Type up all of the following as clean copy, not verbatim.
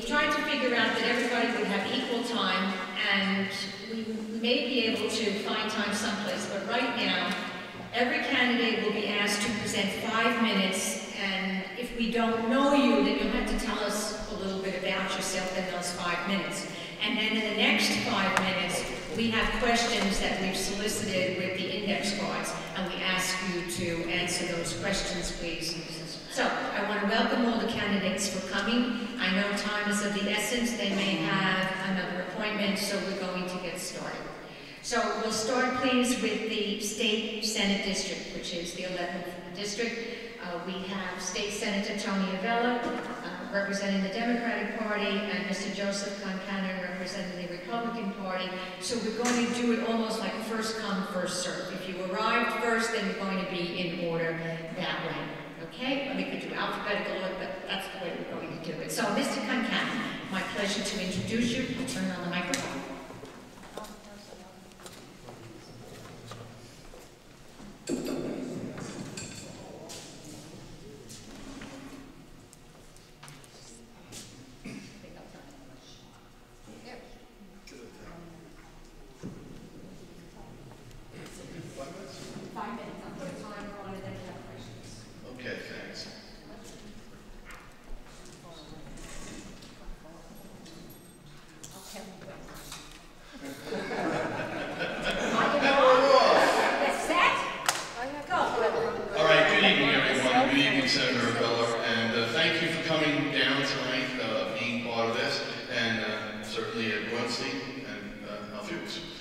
tried to figure out that everybody would have equal time, and we may be able to find time someplace, but right now, every candidate will be asked to present 5 minutes, and if we don't know you, then you'll have to tell us a little bit about yourself in those 5 minutes. And then in the next 5 minutes, we have questions that we've solicited with the index cards, and we ask you to answer those questions, please. So, I want to welcome all the candidates for coming. I know time is of the essence. They may have another appointment, so we're going to get started. So, we'll start, please, with the State Senate District, which is the 11th District. We have State Senator Tony Avella, representing the Democratic Party, and Mr. Joseph Concannon representing the Republican Party. So we're going to do it almost like first come, first serve. If you arrived first, then you're going to be in order that way. Okay? We could do alphabetical order, but that's the way we're going to do it. So, Mr. Concannon, my pleasure to introduce you. I'll turn on the microphone.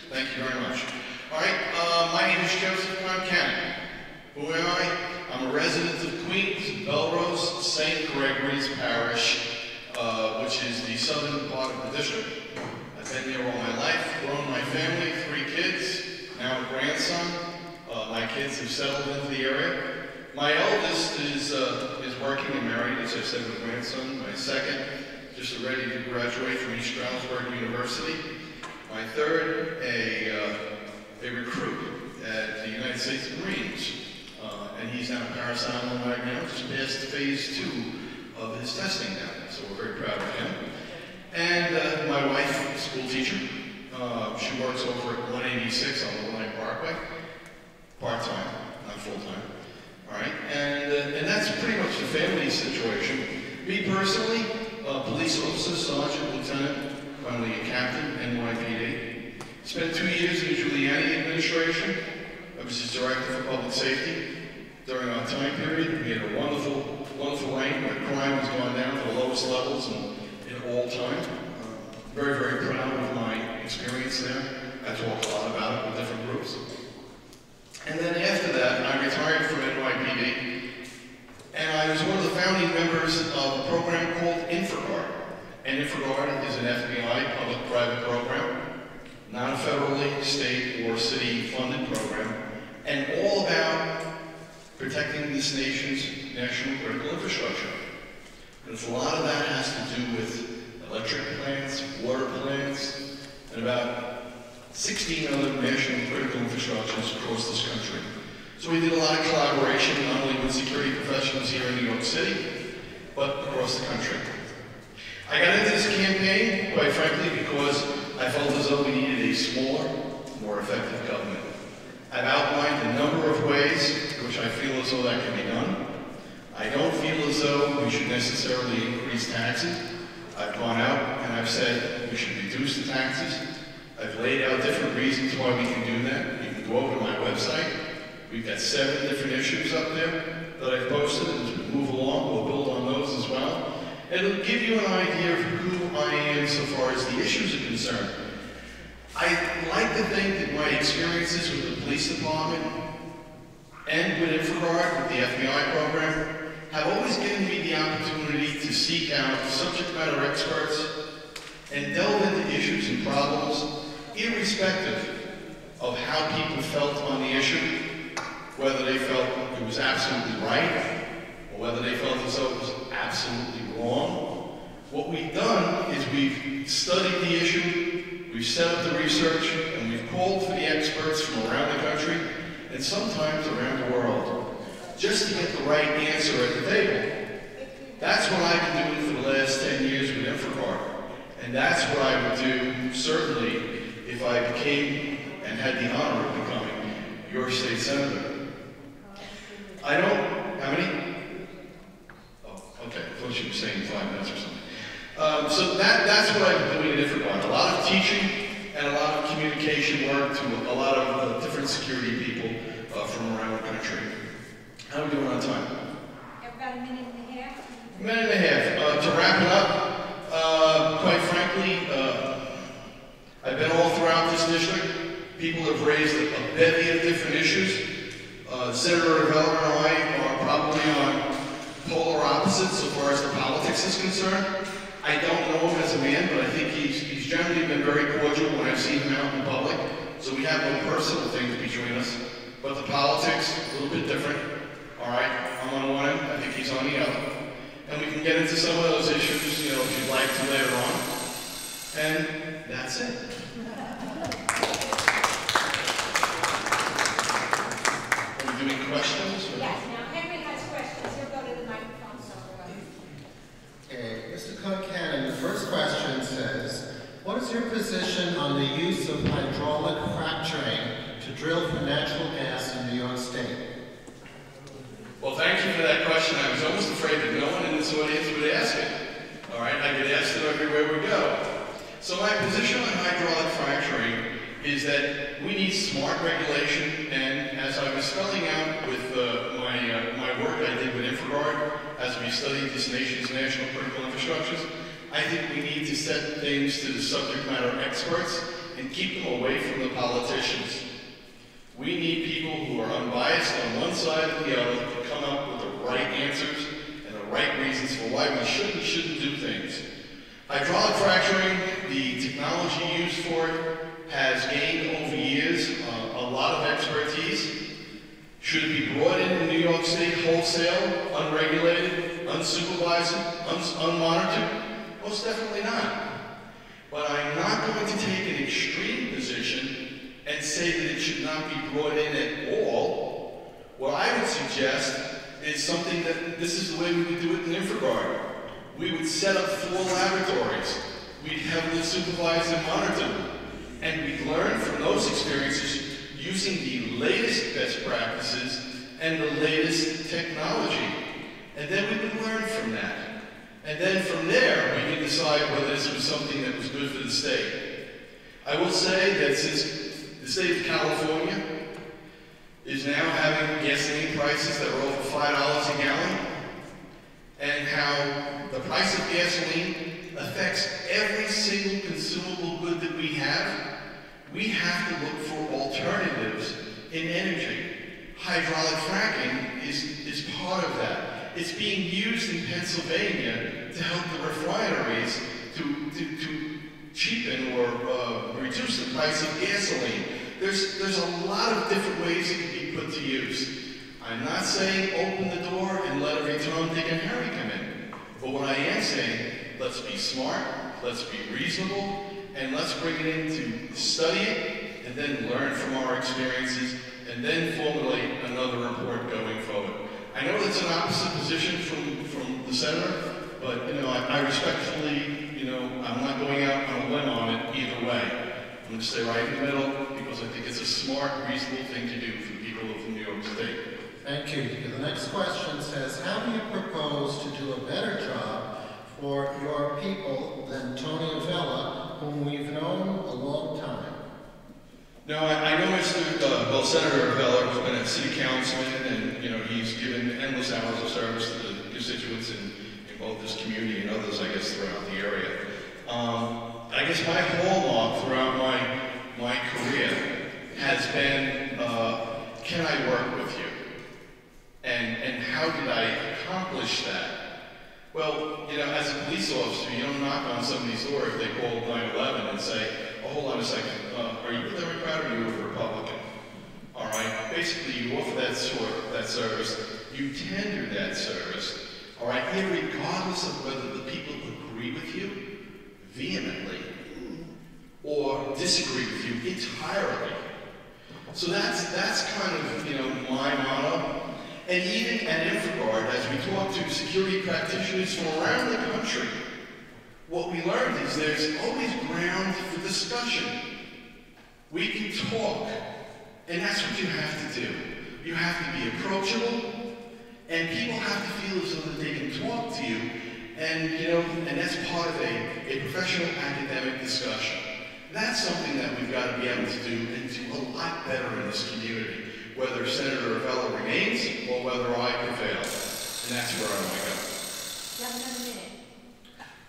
Thank you very much. All right, my name is Joseph Concannon. Who am I? I'm a resident of Queens, Belrose, St. Gregory's Parish, which is the southern part of the district. I've been there all my life, grown my family, 3 kids, now a grandson. My kids have settled into the area. My eldest is working and married, as I said, with a grandson. My second, just ready to graduate from East Stroudsburg University. My third, a recruit at the United States Marines, and he's down in Paris Island right now, just passed phase 2 of his testing down there, so we're very proud of him. And my wife, a school teacher, she works over at 186 on the Line Parkway, part-time, not full-time. All right, and that's pretty much the family situation. Me personally, police officer, sergeant, lieutenant, finally a captain, NYPD. Spent 2 years in the Giuliani administration. I was his director for public safety. During our time period, we had a wonderful, wonderful reign where crime has gone down to the lowest levels in all time. Very, very proud of my experience there. I talk a lot about it with different groups. And then after that, I retired from NYPD, and I was one of the founding members of a program called InfraGuard. And InfraGuard is an FBI public-private program, not a federally, state, or city-funded program, and all about protecting this nation's national critical infrastructure. And a lot of that has to do with electric plants, water plants, and about 16 other national critical infrastructures across this country. So we did a lot of collaboration, not only with security professionals here in New York City, but across the country. I got into this campaign, quite frankly, because I felt as though we needed a smaller, more effective government. I've outlined a number of ways in which I feel as though that can be done. I don't feel as though we should necessarily increase taxes. I've gone out and I've said we should reduce the taxes. I've laid out different reasons why we can do that. You can go over to my website. We've got 7 different issues up there that I've posted, and as we move along, we'll build on those as well. And it'll give you an idea of who I am so far as the issues are concerned. I like to think that my experiences with the police department and with InfraGuard, with the FBI program, have always given me the opportunity to seek out subject matter experts and delve into issues and problems, irrespective of how people felt on the issue, whether they felt it was absolutely right, or whether they felt as though it was absolutely wrong. What we've done is we've studied the issue, we've set up the research, and we've called for the experts from around the country, and sometimes around the world, just to get the right answer at the table. That's what I've been doing for the last 10 years with Infraguard. And that's what I would do, certainly, if I became and had the honor of becoming your state senator. I don't, how many? Oh, okay, I thought you were saying 5 minutes or something. So that's what I've been doing at Infraguard. A lot of teaching and a lot of communication work to a lot of different security people from around the country. How are we doing on time? About a minute and a half. A minute and a half. To wrap it up, quite frankly, I've been all throughout this district. People have raised a bevy of different issues. Senator Avella and I are probably on polar opposites so far as the politics is concerned. I don't know him as a man, but I think he's generally been very cordial when I've seen him out in public. So we have no personal things between us. But the politics, a little bit different. All right, I'm on one end, I think he's on the other. And we can get into some of those issues, you know, if you'd like to later on. And that's it. Are we doing questions? Or? Yes, now Henry has questions. He'll go to the microphone. Okay, Mr. Concannon, the first question says, what is your position on the use of hydraulic fracturing to drill for natural gas in New York State? Well, thank you for that question. I was almost afraid that no one in this audience would ask it. All right, I get asked it everywhere we go. So my position on hydraulic fracturing is that we need smart regulation, and as I was spelling out with my work I did with Infraguard, as we studied this nation's national critical infrastructures, I think we need to set things to the subject matter experts and keep them away from the politicians. We need people who are unbiased on one side or the other to come up with the right answers and the right reasons for why we should and shouldn't do things. Hydraulic fracturing, the technology used for it, has gained over years a lot of expertise. Should it be brought in New York State wholesale, unregulated, unsupervised, unmonitored? Most definitely not. But I'm not going to take an extreme position and say that it should not be brought in at all. What I would suggest is something that this is the way we would do it in Infraguard. We would set up 4 laboratories. We'd heavily supervise and monitor them. And we'd learn from those experiences using the latest best practices and the latest technology. And then we would learn from that. And then from there, we can decide whether this was something that was good for the state. I will say that since the state of California is now having gasoline prices that are over $5 a gallon, and how the price of gasoline affects every single consumable good that we have to look for alternatives in energy. Hydraulic fracking is part of that. It's being used in Pennsylvania to help the refineries to cheapen or reduce the price of gasoline. There's a lot of different ways it can be put to use. I'm not saying open the door and let every Tom, Dick, and Harry come in. But what I am saying, let's be smart, let's be reasonable, and let's bring it in to study it, and then learn from our experiences, and then formulate another report going forward. I know that's an opposite position from the senator, but you know, I respectfully, you know, I'm not going out on a limb on it either way. I'm going to stay right in the middle because I think it's a smart, reasonable thing to do for the people of New York State. Thank you. The next question says, how do you propose to do a better job for your people than Tony Avella, whom we've known a long time? No, I know Senator Avella has been a city councilman, and you know he's given endless hours of service to the constituents in both this community and others, I guess, throughout the area. I guess my hallmark throughout my career has been, can I work with you? And how did I accomplish that? Well, you know, as a police officer, you don't knock on somebody's door if they call 9/11 and say, oh, hold on a second, are you a Democrat or are you a Republican? All right, basically you offer that service, you tender that service, all right, regardless of whether the people agree with you vehemently or disagree with you entirely. So that's kind of, you know, my motto. And even at InfraGuard, as we talk to security practitioners from around the country, what we learned is there's always ground for discussion. We can talk, and that's what you have to do. You have to be approachable, and people have to feel as though that they can talk to you, and and that's part of a professional academic discussion. That's something that we've got to be able to do, and do a lot better in this community, whether Senator Avella remains or whether I prevail. And that's where I want to go. You have another minute.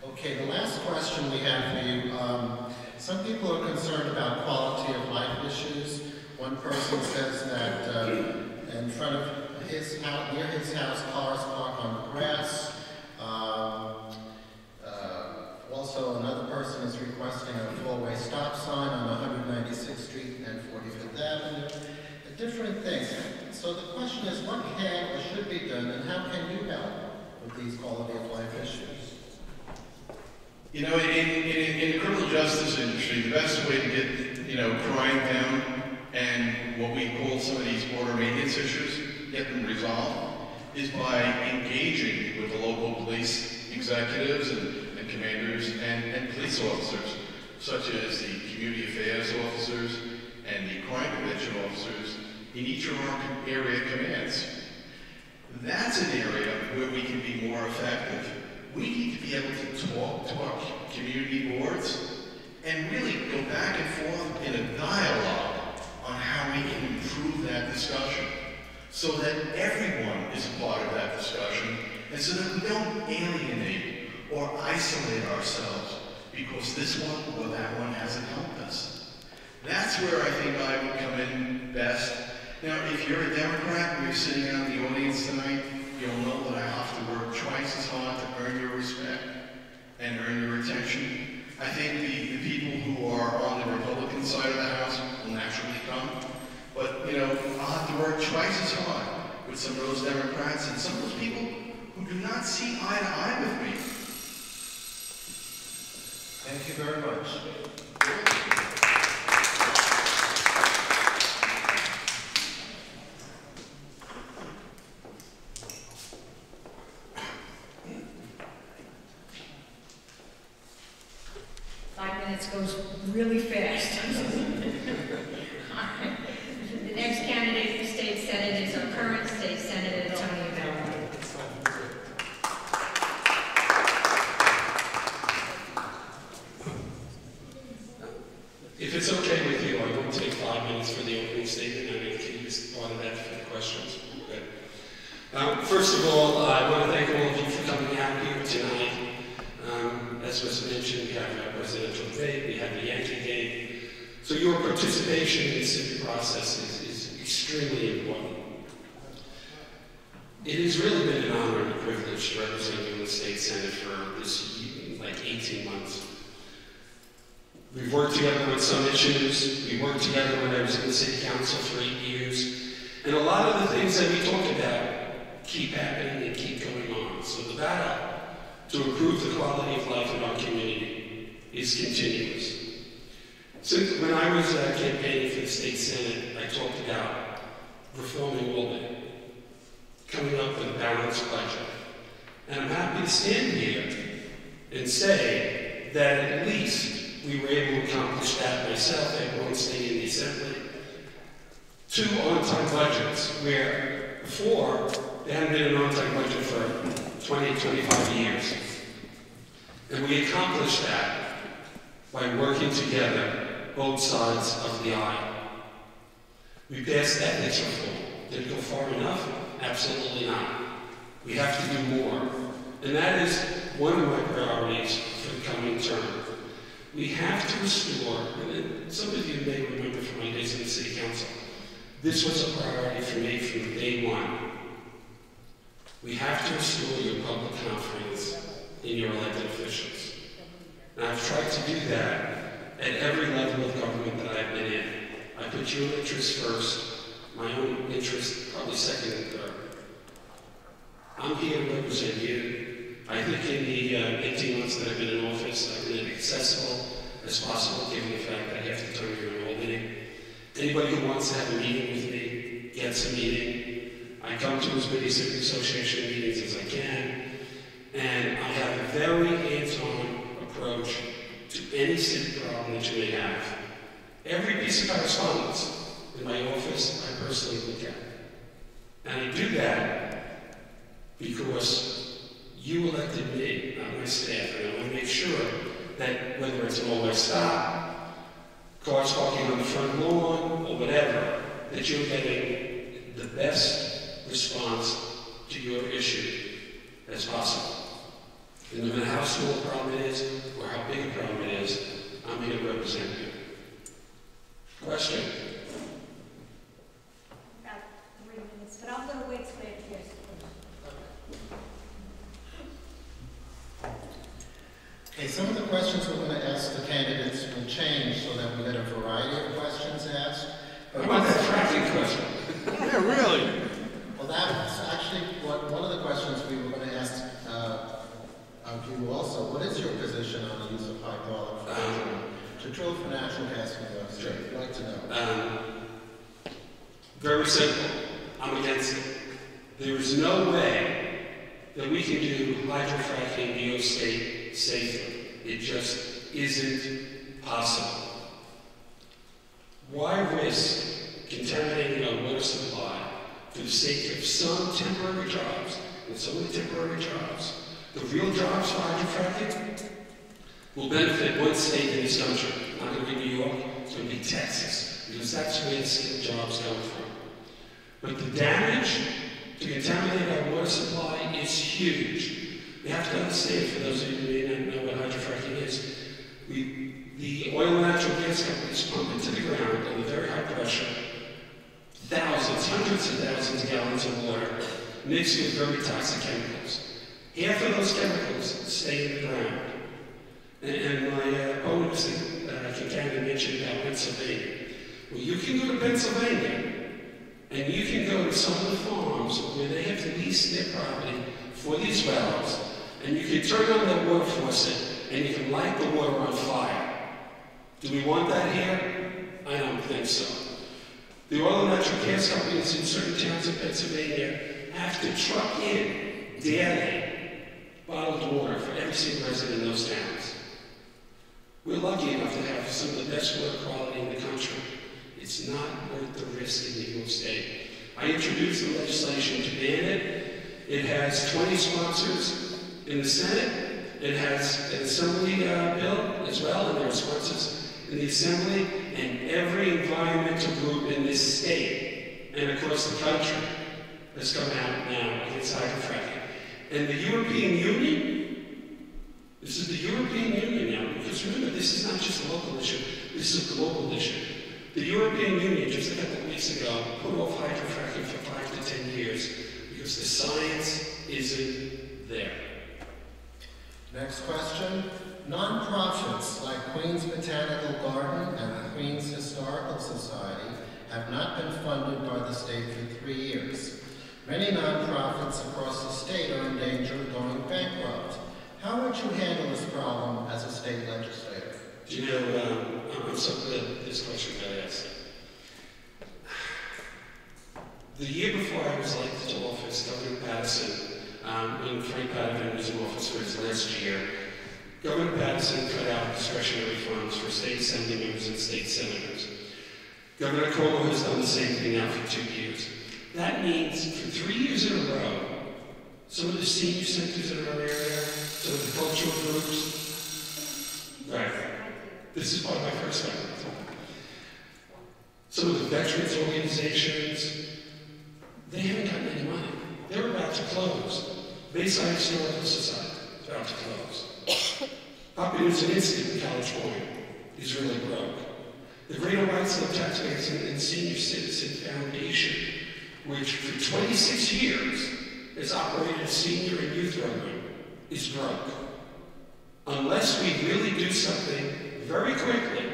Okay, the last question we have for you. Some people are concerned about quality of life issues. One person says that in front of his house, near his house, cars park on the grass. Also, another person is requesting a four-way stop sign on 196th Street and 45th Avenue. Different things. So the question is, what can or should be done, and how can you help with these quality of life issues? In the criminal justice industry, the best way to get, crime down and what we call some of these border maintenance issues, get them resolved, is by engaging with the local police executives and commanders and police officers, such as the community affairs officers and the crime prevention officers in each of our area commands. That's an area where we can be more effective. We need to be able to talk to our community boards and really go back and forth in a dialogue on how we can improve that discussion so that everyone is a part of that discussion and so that we don't alienate or isolate ourselves because this one or that one hasn't helped us. That's where I think I would come in best. Now, if you're a Democrat and you're sitting out in the audience tonight, you'll know that I have to work twice as hard to earn your respect and earn your attention. I think the people who are on the Republican side of the House will naturally come. But, I'll have to work twice as hard with some of those Democrats and some of those people who do not see eye to eye with me. Thank you very much. Goes really fast. The next candidate for state senate is our current state senator, Tony Avella. If it's okay with you, I won't take 5 minutes for the opening statement. I'm going to use part of that for the questions. Good. First of all, I want to thank all of you for coming out here tonight. As was mentioned, we have a presidential debate, we have the Yankee game. So your participation in the civic process is extremely important. It has really been an honor and a privilege to represent you in the state senate for this, 18 months. We've worked together on some issues. We worked together when I was in the city council for 8 years. And a lot of the things that we talked about keep happening and keep going on. So the battle to improve the quality of life in our community is continuous. Since when I was campaigning for the state senate, I talked about reforming Albany, coming up with a balanced budget. And I'm happy to stand here and say that at least we were able to accomplish that myself at Braunstein in the Assembly. 2 on-time budgets, where before there hadn't been an on-time budget for 20, 25 years. And we accomplished that by working together, both sides of the aisle. We passed ethics reform. Did it go far enough? Absolutely not. We have to do more. And that is one of my priorities for the coming term. We have to restore, and some of you may remember from my days in the city council, this was a priority for me from day one. We have to restore your public confidence in your elected officials. And I've tried to do that at every level of government that I've been in. I put your interests first, my own interest probably second and third. I'm here to represent you. I think in the 18 months that I've been in office, I've been as accessible as possible, given the fact that I have to turn here in Albany. Anybody who wants to have a meeting with me gets a meeting. I come to as many civic association meetings as I can, and I have a very hands-on approach to any civic problem that you may have. Every piece of correspondence in my office, I personally look at. And I do that because you elected me, not my staff, and I want to make sure that whether it's an all-way stop, cars parking on the front lawn, or whatever, that you're getting the best response to your issue as possible. And no matter how small a problem it is, or how big a problem it is, I'm here to represent you. Question? About 3 minutes, but I'm going to wait till after yours. Okay, some of the questions we're going to ask the candidates will change so that we get a variety of questions asked. How about that traffic question? Yeah, really? Well, that's actually one of the questions we were going to ask of you also. What is your position on the use of hydraulic fracturing to drill for natural gas in New York State? I'd like to know. Very simple. I'm against it. There is no way that we can do hydrofracking in New York State safely. It just isn't possible. Why risk contaminating our water supply for the sake of some temporary jobs? And some of the temporary jobs, the real jobs for hydrofracking, will benefit one state in this country. Not going to be New York, it's going to be Texas, because that's where the skilled jobs come from. But the damage to contaminate our water supply is huge. You have to understand, for those of you who may not know what hydrofracking is, the oil and natural gas companies pump into the ground under very high pressure thousands, hundreds of thousands of gallons of water mixed with very toxic chemicals. Half of those chemicals stay in the ground. And my opponent, Mr. Concannon, mentioned about Pennsylvania. Well, you can go to Pennsylvania and you can go to some of the farms where they have to lease their property for these wells, and you can turn on that water faucet and you can light the water on fire. Do we want that here? I don't think so. The oil and natural gas companies in certain towns in Pennsylvania have to truck in daily bottled water for every single resident in those towns. We're lucky enough to have some of the best water quality in the country. It's not worth the risk in New York State. I introduced the legislation to ban it. It has 20 sponsors in the Senate. It has an assembly bill as well, and there are sponsors in the assembly, and every environmental group in this state and across the country has come out now against hydrofracking. And the European Union, this is the European Union now, because remember, this is not just a local issue, this is a global issue. The European Union, just a couple of weeks ago, put off hydrofracking for 5 to 10 years because the science isn't there. Next question. Non-profits like Queens Botanical Garden and the Queens Historical Society have not been funded by the state for 3 years. Many non-profits across the state are in danger of going bankrupt. How would you handle this problem as a state legislator? Do you know, I'm so glad this question got asked. The year before I was elected to office, Governor Patterson, when Frank Patterson was in office for his last year, Governor Patterson cut out discretionary funds for state assembly members and state senators. Governor Cuomo has done the same thing now for 2 years. That means for 3 years in a row, some of the senior centers in our area, some of the cultural groups, right, this is part of my first one. Some of the veterans organizations, they haven't gotten any money. They're about to close. Bayside Historical Society is about to close. Population Institute in College Point is really broke. The Greater Rights of Taxpayers and Senior Citizen Foundation, which for 26 years has operated a senior and youth program, is broke. Unless we really do something very quickly,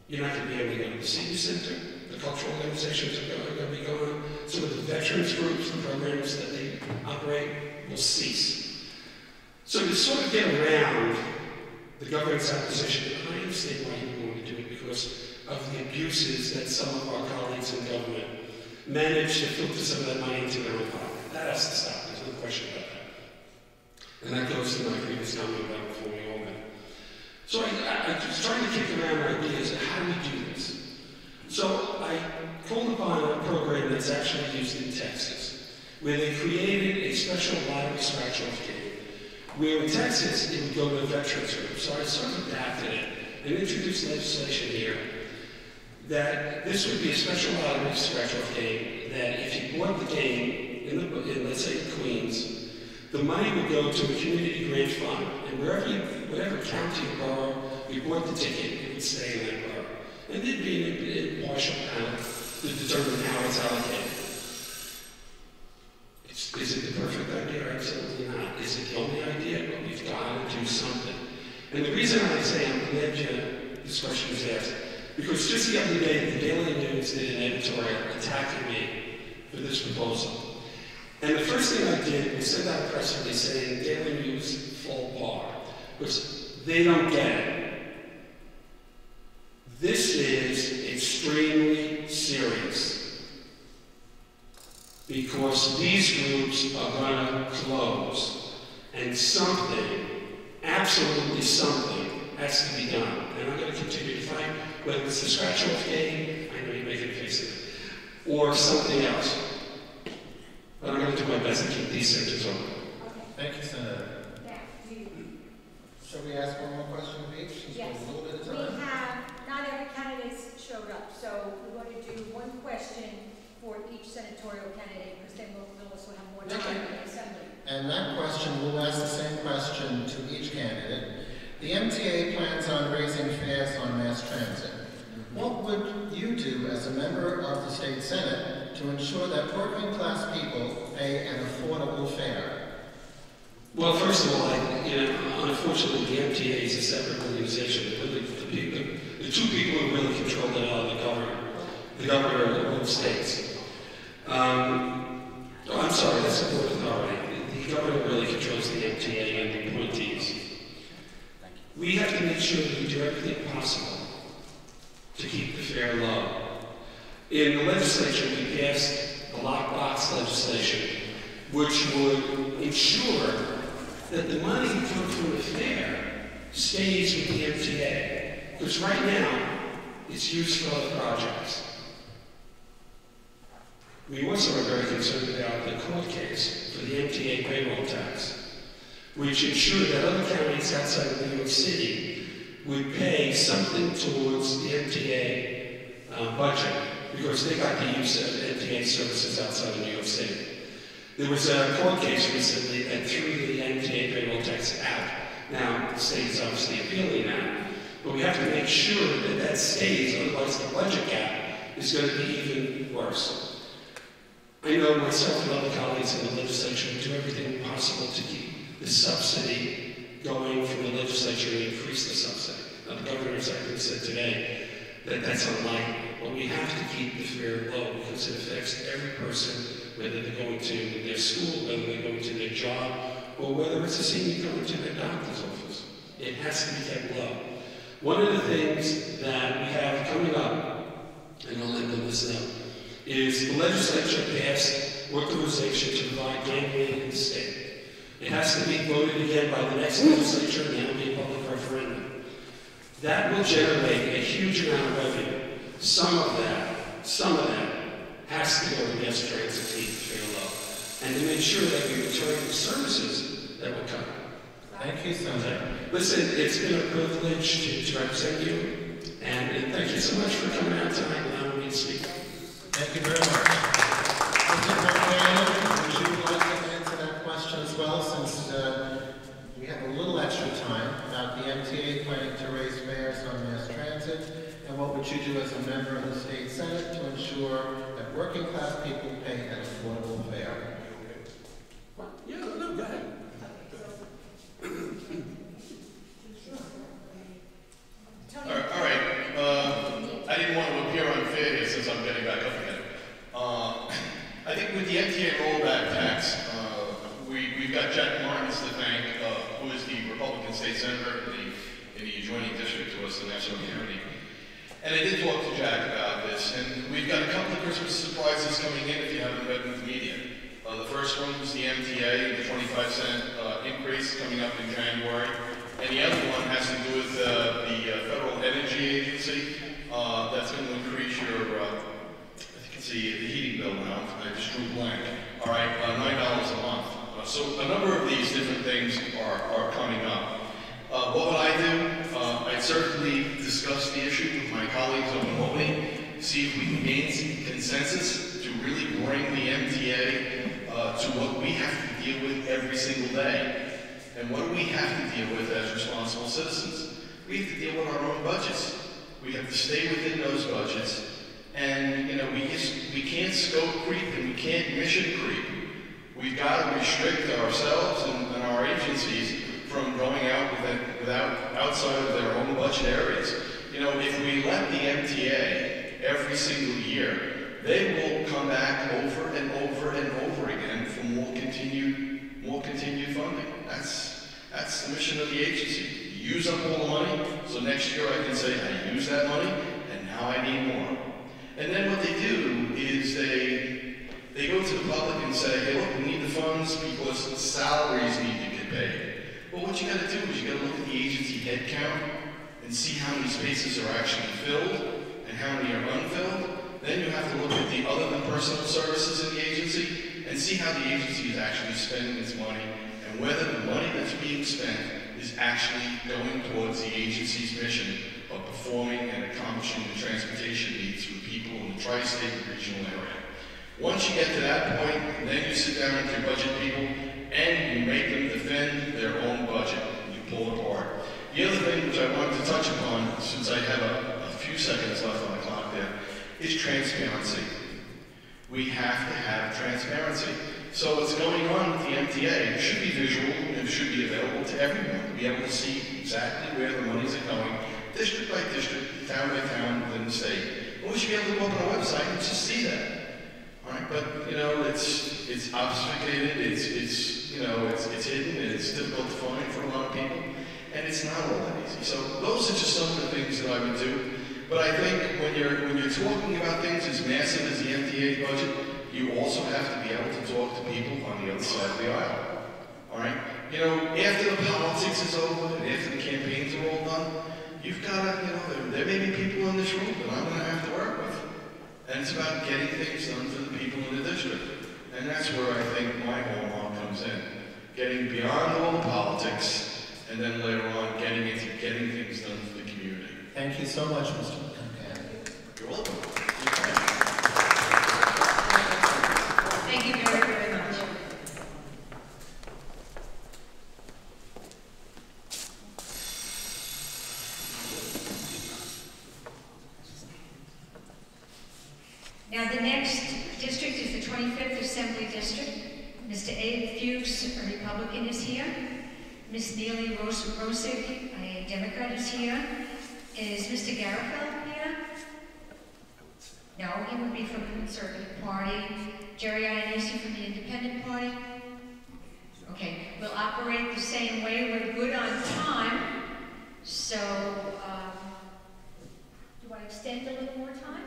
you're not going to be able to go to the senior center. The cultural organizations are going to be gone. Some of the veterans groups, the programs that they operate will cease. So to sort of get around the government's opposition, I understand why you want to do it, because of the abuses that some of our colleagues in government manage to filter some of that money into their own pocket. That has to stop. There's no question about that. And that goes to my previous comment about reforming all that. So I was trying to kick around ideas of how do we do this. So I called upon a program that's actually used in Texas, where they created a special lottery scratch-off game, where in Texas it would go to a veterans group. So I sort of adapted it and introduced legislation here that this would be a special lottery scratch-off game, that if you bought the game in let's say, Queens, the money would go to a community grant fund, and whatever county or borough you bought the ticket, it would stay in that borough. And there'd be an impartial panel to determine how it's allocated. Is it the perfect idea? Absolutely not. Is it the only idea? Well, we've got to do something. And the reason I say I'm glad this question was asked, because just the other day, the Daily News did an editorial attacking me for this proposal. And the first thing I did was send out a press release saying Daily News full bar, which they don't get it. This is extremely serious because these groups are going to close, and something, absolutely something, has to be done. And I'm going to continue to fight, whether it's the scratch-off game, I know you're making a face of it, or something else. But I'm going to do my best to keep these sections open. Thank you, Senator. Shall we ask one more question of each? Since Yes. we have a little bit of We time. have, not every candidate showed up, so we're going to do one question for each senatorial candidate, because then we'll also have more time in the assembly. And that question, we'll ask the same question to each candidate. The MTA plans on raising fares on mass transit. What would you do as a member of the state senate to ensure that working class people pay an affordable fare? Well, first of all, unfortunately, the MTA is a separate organization. Really, the two people who really control it are the governor of both states. I'm sorry, that's the Port Authority. The governor really controls the MTA and the appointees. We have to make sure that we do everything possible to keep the fare low. In the legislature, we passed the lockbox legislation, which would ensure that the money coming from the fare stays with the MTA. Because right now, it's used for other projects. We also are very concerned about the court case for the MTA payroll tax, which ensured that other counties outside of New York City would pay something towards the MTA budget, because they got the use of MTA services outside of New York City. There was a court case recently that threw the MTA payroll tax out. Now, the state is obviously appealing that, but we have to make sure that that stays, otherwise the budget gap is going to be even worse. I know myself and other colleagues in the legislature will do everything possible to keep the subsidy going from the legislature and increase the subsidy. Now, the governor exactly said today that that's unlikely, but we have to keep the fare low because it affects every person, whether they're going to their school, whether they're going to their job, or whether it's a senior going to their doctor's office. It has to be kept low. One of the things that we have coming up, and I'll end on this note, is the legislature passed authorization to provide gambling in the state. It has to be voted again by the next legislature, and that will be a public referendum. That will generate a huge amount of revenue. Some of that has to go to mass transit to keep the fare low, and to make sure that we return the services that will come. Thank you, Senator. Listen, it's been a privilege to represent you, and thank you so much for coming out tonight and allowing me to speak. Thank you very much. Mr. Concannon, would you like to answer that question as well, since we have a little extra time about the MTA planning to raise fares on mass transit, and what would you do as a member of the state senate to ensure that working class people pay an affordable fare? Yeah, no, go ahead. All right. I didn't want to appear unfair here since I'm getting back up again. I think with the MTA rollback tax, we've got Jack Martins to thank, who is the Republican state senator in the adjoining district to us, the National County. And I did talk to Jack about this, and we've got a couple of Christmas surprises coming in if you haven't read in the media. The first one was the MTA, the 25-cent increase coming up in January. And the other one has to do with the Federal Energy Agency. That's going to increase your, I think it's the heating bill now. I just drew blank. All right, $9 a month. So a number of these different things are coming up. What would I do? I'd certainly discuss the issue with my colleagues over in Albany, see if we can gain some consensus to really bring the MTA to what we have to deal with every single day. And what do we have to deal with as responsible citizens? We have to deal with our own budgets. We have to stay within those budgets. And, you know, we can't scope creep and we can't mission creep. We've got to restrict ourselves and our agencies from going out outside of their own budget areas. You know, if we let the MTA every single year, they will come back over and over and over again for more continued funding. That's the mission of the agency. You use up all the money, so next year I can say I used that money and now I need more. And then what they do is they go to the public and say, hey, look, we need the funds because the salaries need to get paid. Well, what you got to do is you got to look at the agency head count and see how many spaces are actually filled and how many are unfilled. Then you have to look at the other than personal services in the agency and see how the agency is actually spending its money and whether the money that's being spent is actually going towards the agency's mission of performing and accomplishing the transportation needs for people in the tri-state and regional area. Once you get to that point, then you sit down with your budget people and you make them defend their own budget. You pull apart. The other thing which I wanted to touch upon, since I have a few seconds left on the clock there, is transparency. We have to have transparency. So what's going on with the MTA, it should be visual and it should be available to everyone to be able to see exactly where the monies are going, district by district, town by town, within the state. And we should be able to go on our website and just see that. All right, but you know, it's obfuscated, it's hidden, and it's difficult to find for a lot of people, and it's not all that easy. So those are just some of the things that I would do. But I think when you're talking about things as massive as the MTA budget, you also have to be able to talk to people on the other side of the aisle. All right? You know, after the politics is over and after the campaigns are all done, you've got to, you know, there may be people in this room that I'm going to have to work with. And it's about getting things done for the people in the district. And that's where I think my hallmark comes in. Getting beyond all the politics, and then later on getting into getting things done for the community. Thank you so much, Mr. Concannon. You're welcome. Thank you very, very much. Now the next district is the 25th Assembly District. Mr. Abe Fuchs, a Republican, is here. Ms. Nily Rozic, a Democrat, is here. Is Mr. Garofeld here? No, he would be from the Conservative Party. Jerry Ionesi from the Independent Party? Okay, we'll operate the same way. We're good on time. So, do I extend a little more time?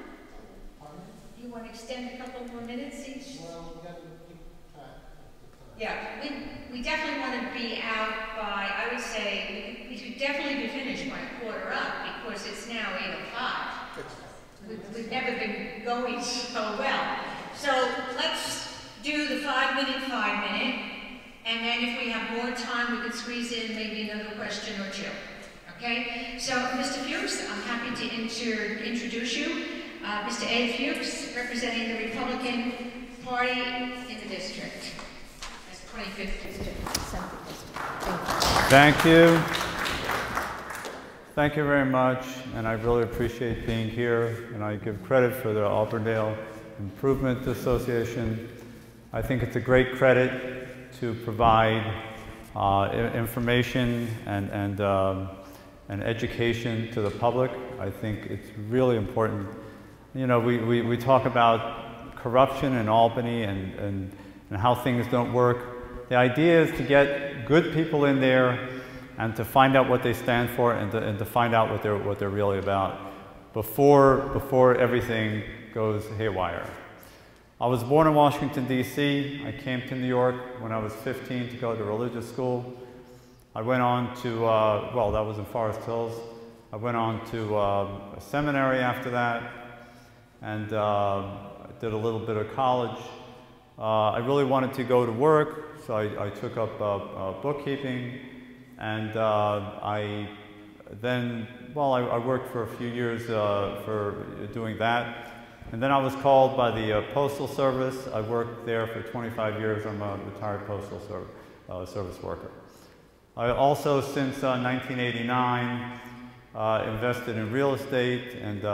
Do you want to extend a couple more minutes each? Well, we got to keep track of the time. Yeah, we definitely want to be out by, I would say, we should definitely be finished by 4:15 because it's now 8:05. We've never been going so well. So let's do the 5-minute, and then if we have more time, we can squeeze in maybe another question or two. Okay? So, Mr. Fuchs, I'm happy to introduce you. Mr. Abe Fuchs, representing the Republican Party in the district. That's 25th District Assembly District. Thank you. Thank you very much, and I really appreciate being here, and I give credit for the Auburndale Improvement Association. I think it's a great credit to provide information and education to the public. I think it's really important. You know, we talk about corruption in Albany and how things don't work. The idea is to get good people in there and to find out what they stand for and to find out what they're really about before everything goes haywire. I was born in Washington, D.C. I came to New York when I was 15 to go to religious school. I went on to, well, that was in Forest Hills. I went on to a seminary after that, and did a little bit of college. I really wanted to go to work, so I took up bookkeeping, and I worked for a few years for doing that. And then I was called by the Postal Service. I worked there for 25 years. I'm a retired Postal Service worker. I also, since 1989, invested in real estate, and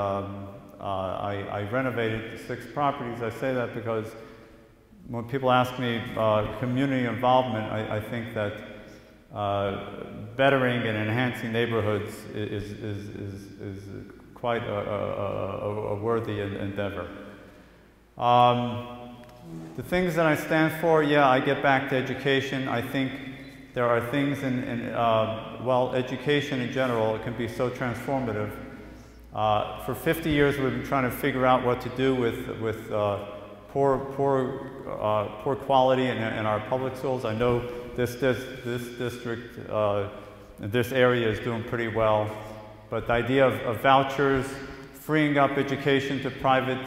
I renovated 6 properties. I say that because when people ask me community involvement, I think that bettering and enhancing neighborhoods is quite a worthy endeavor. The things that I stand for, yeah, I get back to education. I think there are things well, education in general, it can be so transformative. For 50 years, we've been trying to figure out what to do with poor quality in our public schools. I know this district, this area is doing pretty well, but the idea of vouchers, freeing up education to private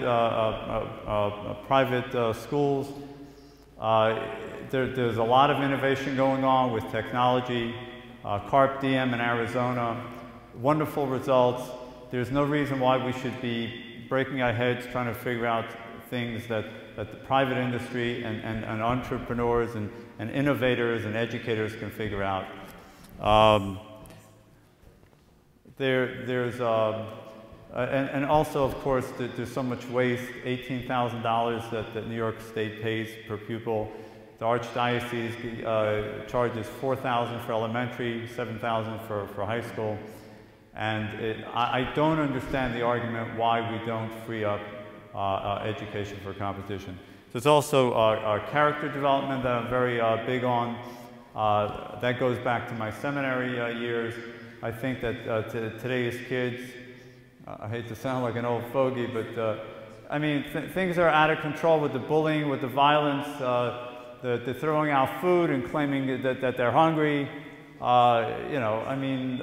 schools. There's a lot of innovation going on with technology. Carp Diem in Arizona, wonderful results. There's no reason why we should be breaking our heads trying to figure out things that the private industry and entrepreneurs and innovators and educators can figure out. And also, of course, there's so much waste, $18,000 that New York State pays per pupil. The Archdiocese charges $4,000 for elementary, $7,000 for high school. And I don't understand the argument why we don't free up education for competition. There's also character development that I'm very big on. That goes back to my seminary years. I think that today's kids, I hate to sound like an old fogey, but I mean, things are out of control with the bullying, with the violence, the throwing out food and claiming that they're hungry. You know, I mean,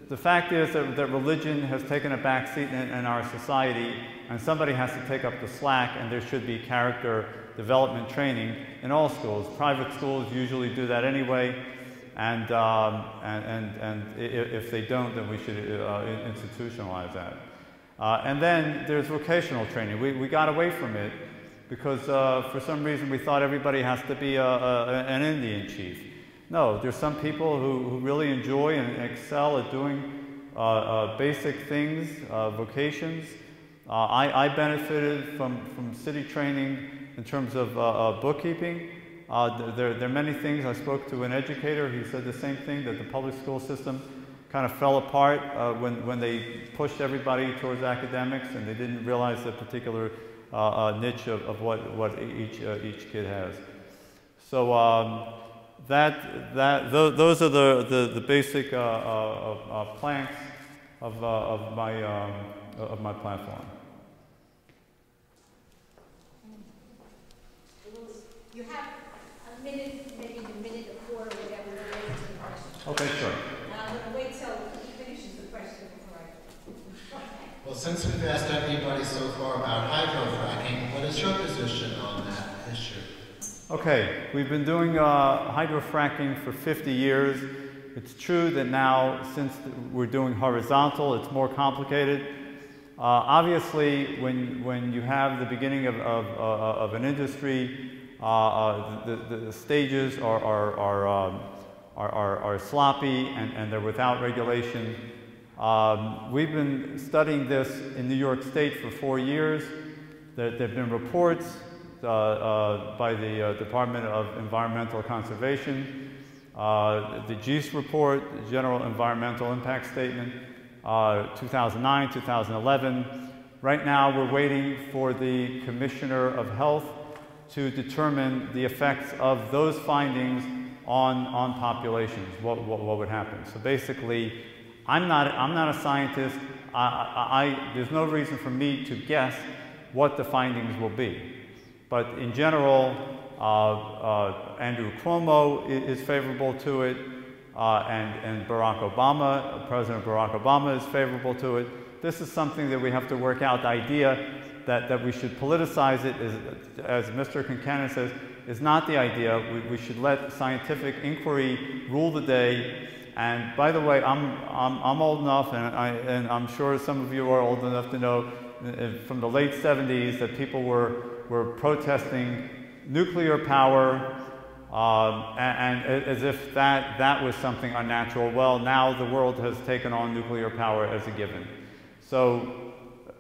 the fact is that religion has taken a back seat in our society, and somebody has to take up the slack, and there should be character development training in all schools. Private schools usually do that anyway, and if they don't, then we should institutionalize that. And then there's vocational training. We got away from it because for some reason we thought everybody has to be an Indian chief. No, there's some people who really enjoy and excel at doing basic things, vocations. I benefited from city training in terms of bookkeeping. There are many things. I spoke to an educator. He said the same thing, that the public school system kind of fell apart when they pushed everybody towards academics, and they didn't realize the particular niche of what each kid has. So those are the basic planks of my platform. You have a minute, maybe a minute or 4 or whatever, to answer the question. Okay, sure. I'm going to wait till he finishes the question before I... Well, since we've asked everybody so far about hydrofracking, what is your position on that issue? Okay, we've been doing hydrofracking for 50 years. It's true that now, since we're doing horizontal, it's more complicated. Obviously, when you have the beginning of an industry, the stages are sloppy and they're without regulation. We've been studying this in New York State for 4 years. There have been reports by the Department of Environmental Conservation, the GEIS report, the General Environmental Impact Statement, 2009, 2011. Right now we're waiting for the Commissioner of Health to determine the effects of those findings on populations, what would happen. So basically, I'm not a scientist. There's no reason for me to guess what the findings will be. But in general, Andrew Cuomo is favorable to it, and Barack Obama, President Barack Obama is favorable to it. This is something that we have to work out. The idea that we should politicize it, as Mr. Concannon says, is not the idea. We should let scientific inquiry rule the day. And by the way, I'm old enough, and I'm sure some of you are old enough to know from the late 70s that people were protesting nuclear power, and as if that was something unnatural. Well, now the world has taken on nuclear power as a given. So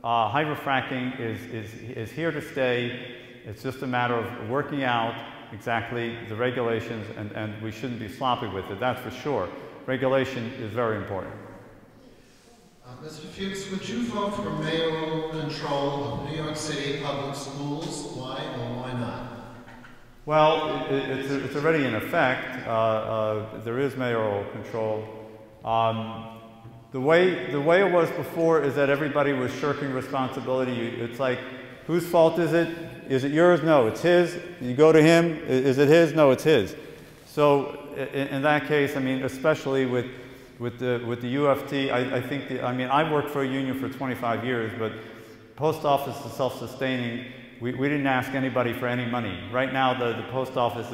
hydrofracking is here to stay. It's just a matter of working out exactly the regulations, and we shouldn't be sloppy with it, that's for sure. Regulation is very important. Mr. Fuchs, would you vote for mayoral control of New York City public schools? Why or why not? Well, it's already in effect. There is mayoral control. The way it was before is that everybody was shirking responsibility. It's like, whose fault is it? Is it yours? No, it's his. You go to him. Is it his? No, it's his. So in that case, I mean, especially with the UFT, I think, I worked for a union for 25 years, but post office is self-sustaining. We didn't ask anybody for any money. Right now, the post office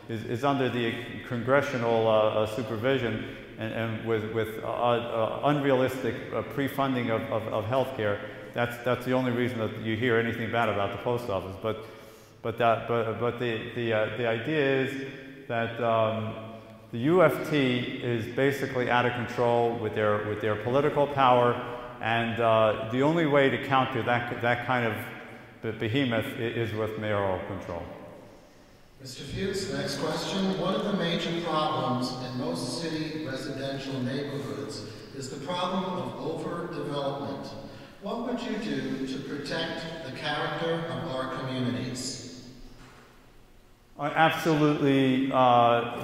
is under the congressional supervision and with unrealistic pre-funding of health care. That's the only reason that you hear anything bad about the post office. But the idea is that the UFT is basically out of control with their political power, and the only way to counter that kind of behemoth is with mayoral control. Mr. Fuchs, next question. One of the major problems in most city residential neighborhoods is the problem of overdevelopment. What would you do to protect the character of our communities? I absolutely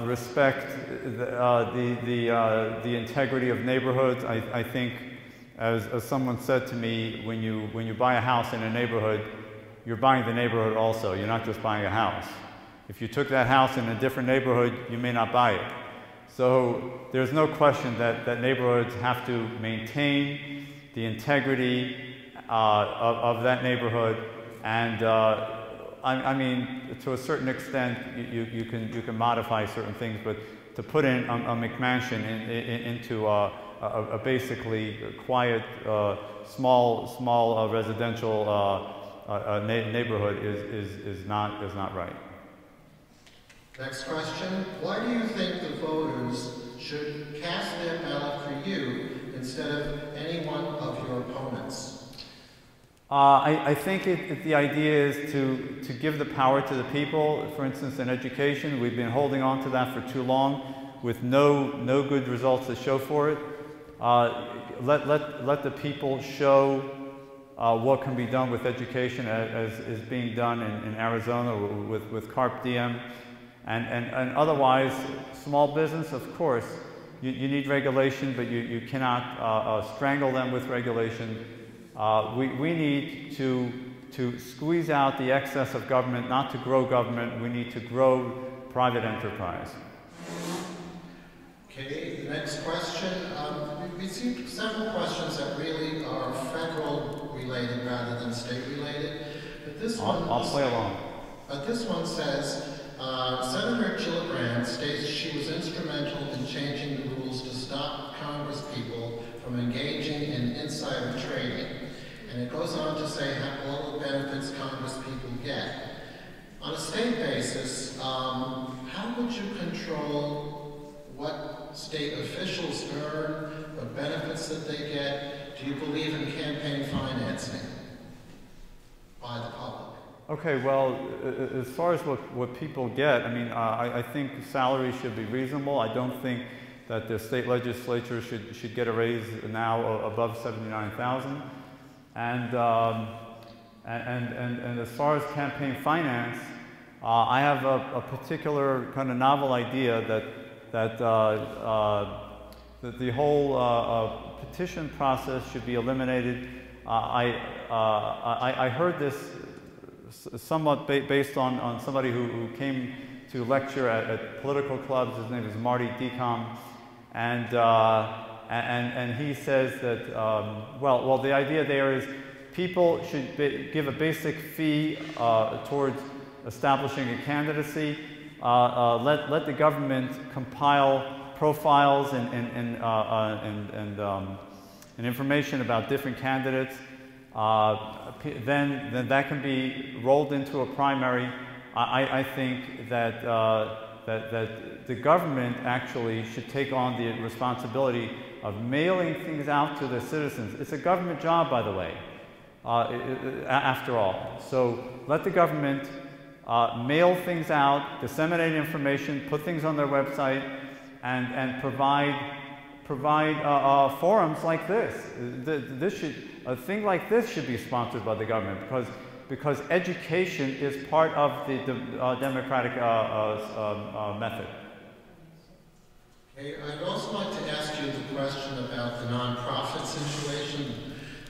respect the integrity of neighborhoods. I think, as someone said to me, when you buy a house in a neighborhood, you're buying the neighborhood also. You're not just buying a house. If you took that house in a different neighborhood, you may not buy it. So there's no question that neighborhoods have to maintain the integrity of that neighborhood, and I mean, to a certain extent, you can modify certain things, but to put in a McMansion into a basically quiet, small residential neighborhood is not right. Next question. Why do you think the voters should cast their ballot for you instead of any one of your opponents? I think the idea is to give the power to the people. For instance, in education, we've been holding on to that for too long with no good results to show for it. Let the people show what can be done with education as is being done in Arizona with Carp Diem. And otherwise, small business, of course, you need regulation, but you cannot strangle them with regulation. We need to squeeze out the excess of government, not to grow government. We need to grow private enterprise. Okay, the next question. We see several questions that really are federal related rather than state related. But this one, I'll play along. This one says, Senator Gillibrand states she was instrumental in changing the rules to stop Congresspeople from engaging in insider trading. And it goes on to say all the benefits Congresspeople get. On a state basis, how would you control what state officials earn, what benefits that they get? Do you believe in campaign financing by the public? Okay, well, as far as what people get, I mean, I think salaries should be reasonable. I don't think that the state legislature should get a raise now above $79,000. And as far as campaign finance, I have a particular kind of novel idea that the whole petition process should be eliminated. I heard this somewhat based on somebody who came to lecture at political clubs. His name is Marty Decom, and he says that well, the idea there is people should give a basic fee towards establishing a candidacy. Let the government compile profiles and information about different candidates. Then that can be rolled into a primary. I think that that the government actually should take on the responsibility of mailing things out to the citizens. It's a government job, by the way, after all. So let the government mail things out, disseminate information, put things on their website, and provide forums like this. A thing like this should be sponsored by the government because education is part of the democratic method. Okay, I'd also like to ask you the question about the nonprofit situation.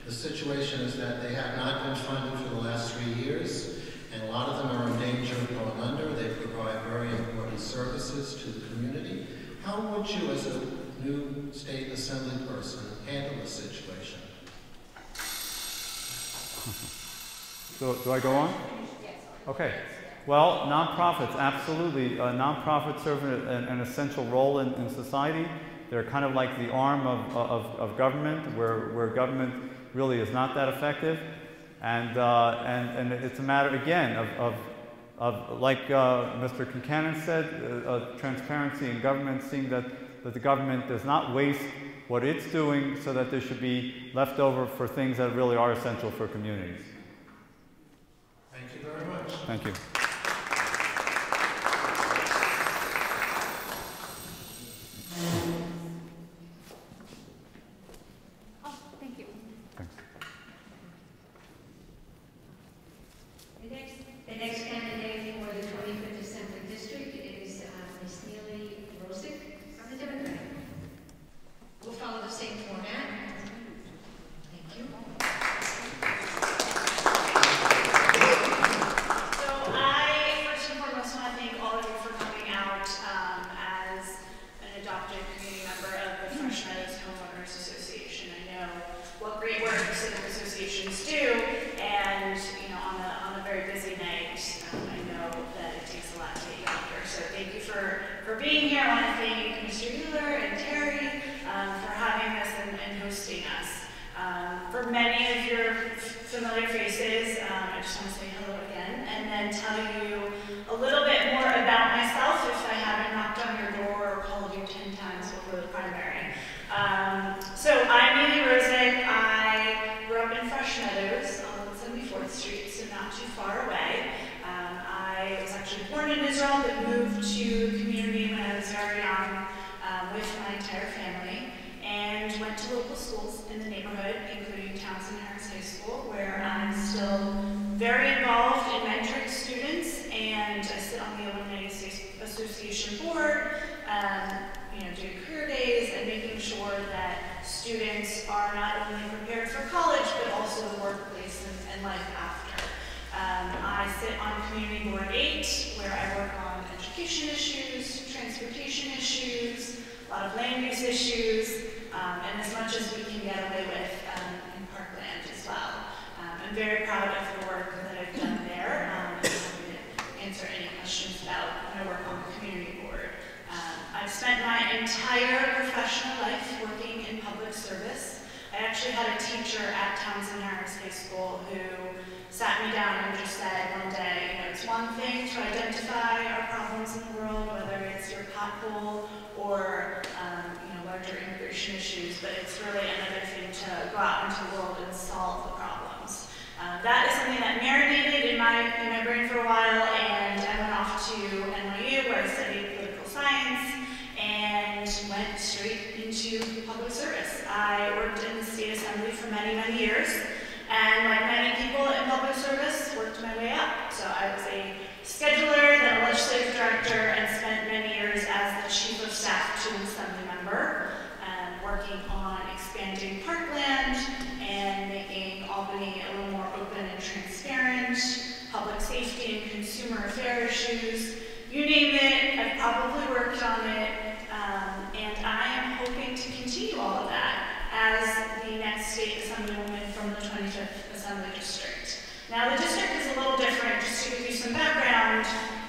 The situation is that they have not been funded for the last 3 years, and a lot of them are in danger of going under. They provide very important services to the community. How would you, as a new state assembly person, handle the situation? Do I go on? Okay. Well, nonprofits, absolutely. Nonprofits serve an essential role in society. They're kind of like the arm of government, where government really is not that effective. And it's a matter, again, of like Mr. Concannon said, transparency in government, seeing that the government does not waste what it's doing so that there should be left over for things that really are essential for communities. Thank you very much. Thank you. Oh, thank you. Thanks. The next candidate for the 25th Assembly District is Ms. Nily Rozic from the Democratic. We'll follow the same format. Thank you. So I, first and foremost, want to thank all of you for coming out as an adopted community member of the Fresh Meadows Homeowners Association. I know what great work civic associations do, and on a very busy night, I know that it takes a lot to get you out here. So thank you for being here. I want to thank Mr. Euler and Terry for having us and hosting us. For many of your familiar faces, I just want to say hello again, and then tell you a little bit more about myself if I haven't knocked on your door or called you 10 times before the primary. So I'm Nily Rozic. I grew up in Fresh Meadows on 74th Street, so not too far away. I was actually born in Israel, but moved to the community when I was very young with my entire family, and went to local schools in the neighborhood, including Townsend Harris High School, where I'm still very involved in mentoring students, and I sit on the Alumni Association board, doing career days and making sure that students are not only prepared for college, but also the workplace and life after. I sit on Community Board 8, where I work on education issues, transportation issues, a lot of land use issues, and as much as we can get away with in Parkland as well. I'm very proud of the work that I've done there, and I'm happy to answer any questions about my work on the community board. I've spent my entire professional life working in public service. I actually had a teacher at Townsend Harris High School who sat me down and just said one day, it's one thing to identify our problems in the world, whether it's your pothole or larger immigration issues, but it's really another thing to go out into the world and solve the problems. That is something that marinated in my brain for a while, and I went off to NYU where I studied political science and went straight into public service. I worked in the state assembly for many, many years, and like many people in public service, worked my way up. So I was a scheduler, then a legislative director, and spent many years as the chief of staff to an assembly member. expanding parkland and making Albany a little more open and transparent, public safety and consumer affair issues. You name it, I've probably worked on it, and I am hoping to continue all of that as the next state assemblywoman from the 25th Assembly District. Now the district is a little different, just to give you some background.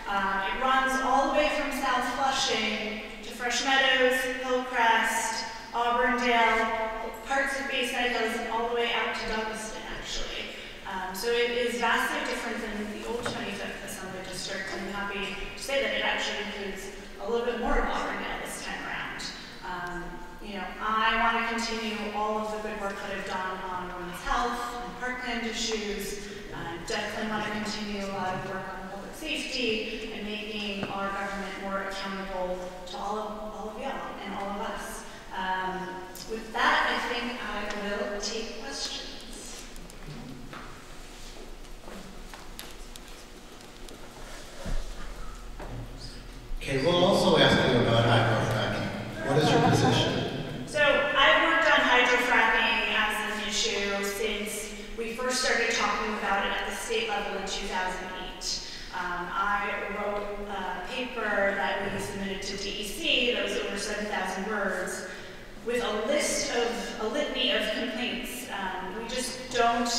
It runs all the way from South Flushing to Fresh Meadows, Hillcrest, Auburndale, parts of Bayside Hills, and all the way out to Douglaston, actually. So it is vastly different than the old 25th Assembly District, and I'm happy to say that it actually includes a little bit more of Auburndale this time around. You know, I want to continue all of the good work that I've done on women's health and parkland issues. Definitely want to continue a lot of work on public safety and making our government more accountable to all of y'all and all of us. With that, I think I will take questions. Okay, we'll also ask you about hydrofracking. What is your position? So I've worked on hydrofracking as an issue since we first started talking about it at the state level in 2008. I wrote a paper that we submitted to DEC that was over 7,000 words with a litany of complaints. We just don't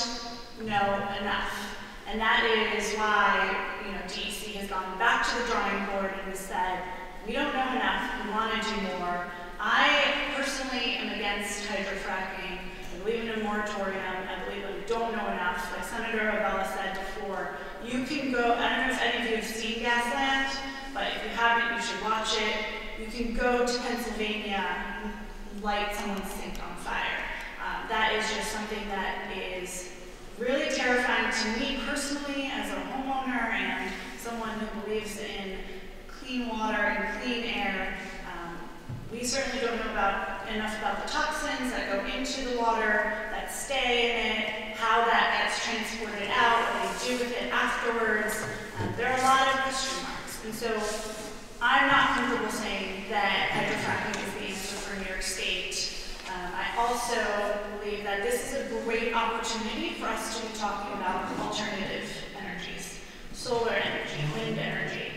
know enough. And that is why, you know, DEC has gone back to the drawing board and has said, we don't know enough, we want to do more. I personally am against hydrofracking. I believe in a moratorium. I believe that we don't know enough. Like Senator Avella said before, you can go, I don't know if any of you have seen Gasland, but if you haven't, you should watch it. You can go to Pennsylvania and light someone's sink on fire. That is just something that is really terrifying to me personally as a homeowner and someone who believes in clean water and clean air. We certainly don't know enough about the toxins that go into the water, that stay in it, how that gets transported out, what they do with it afterwards. There are a lot of question marks. And so I'm not comfortable saying that hydrofracking is the answer for New York State. I also believe that this is a great opportunity for us to be talking about alternative energies, solar energy, wind energy.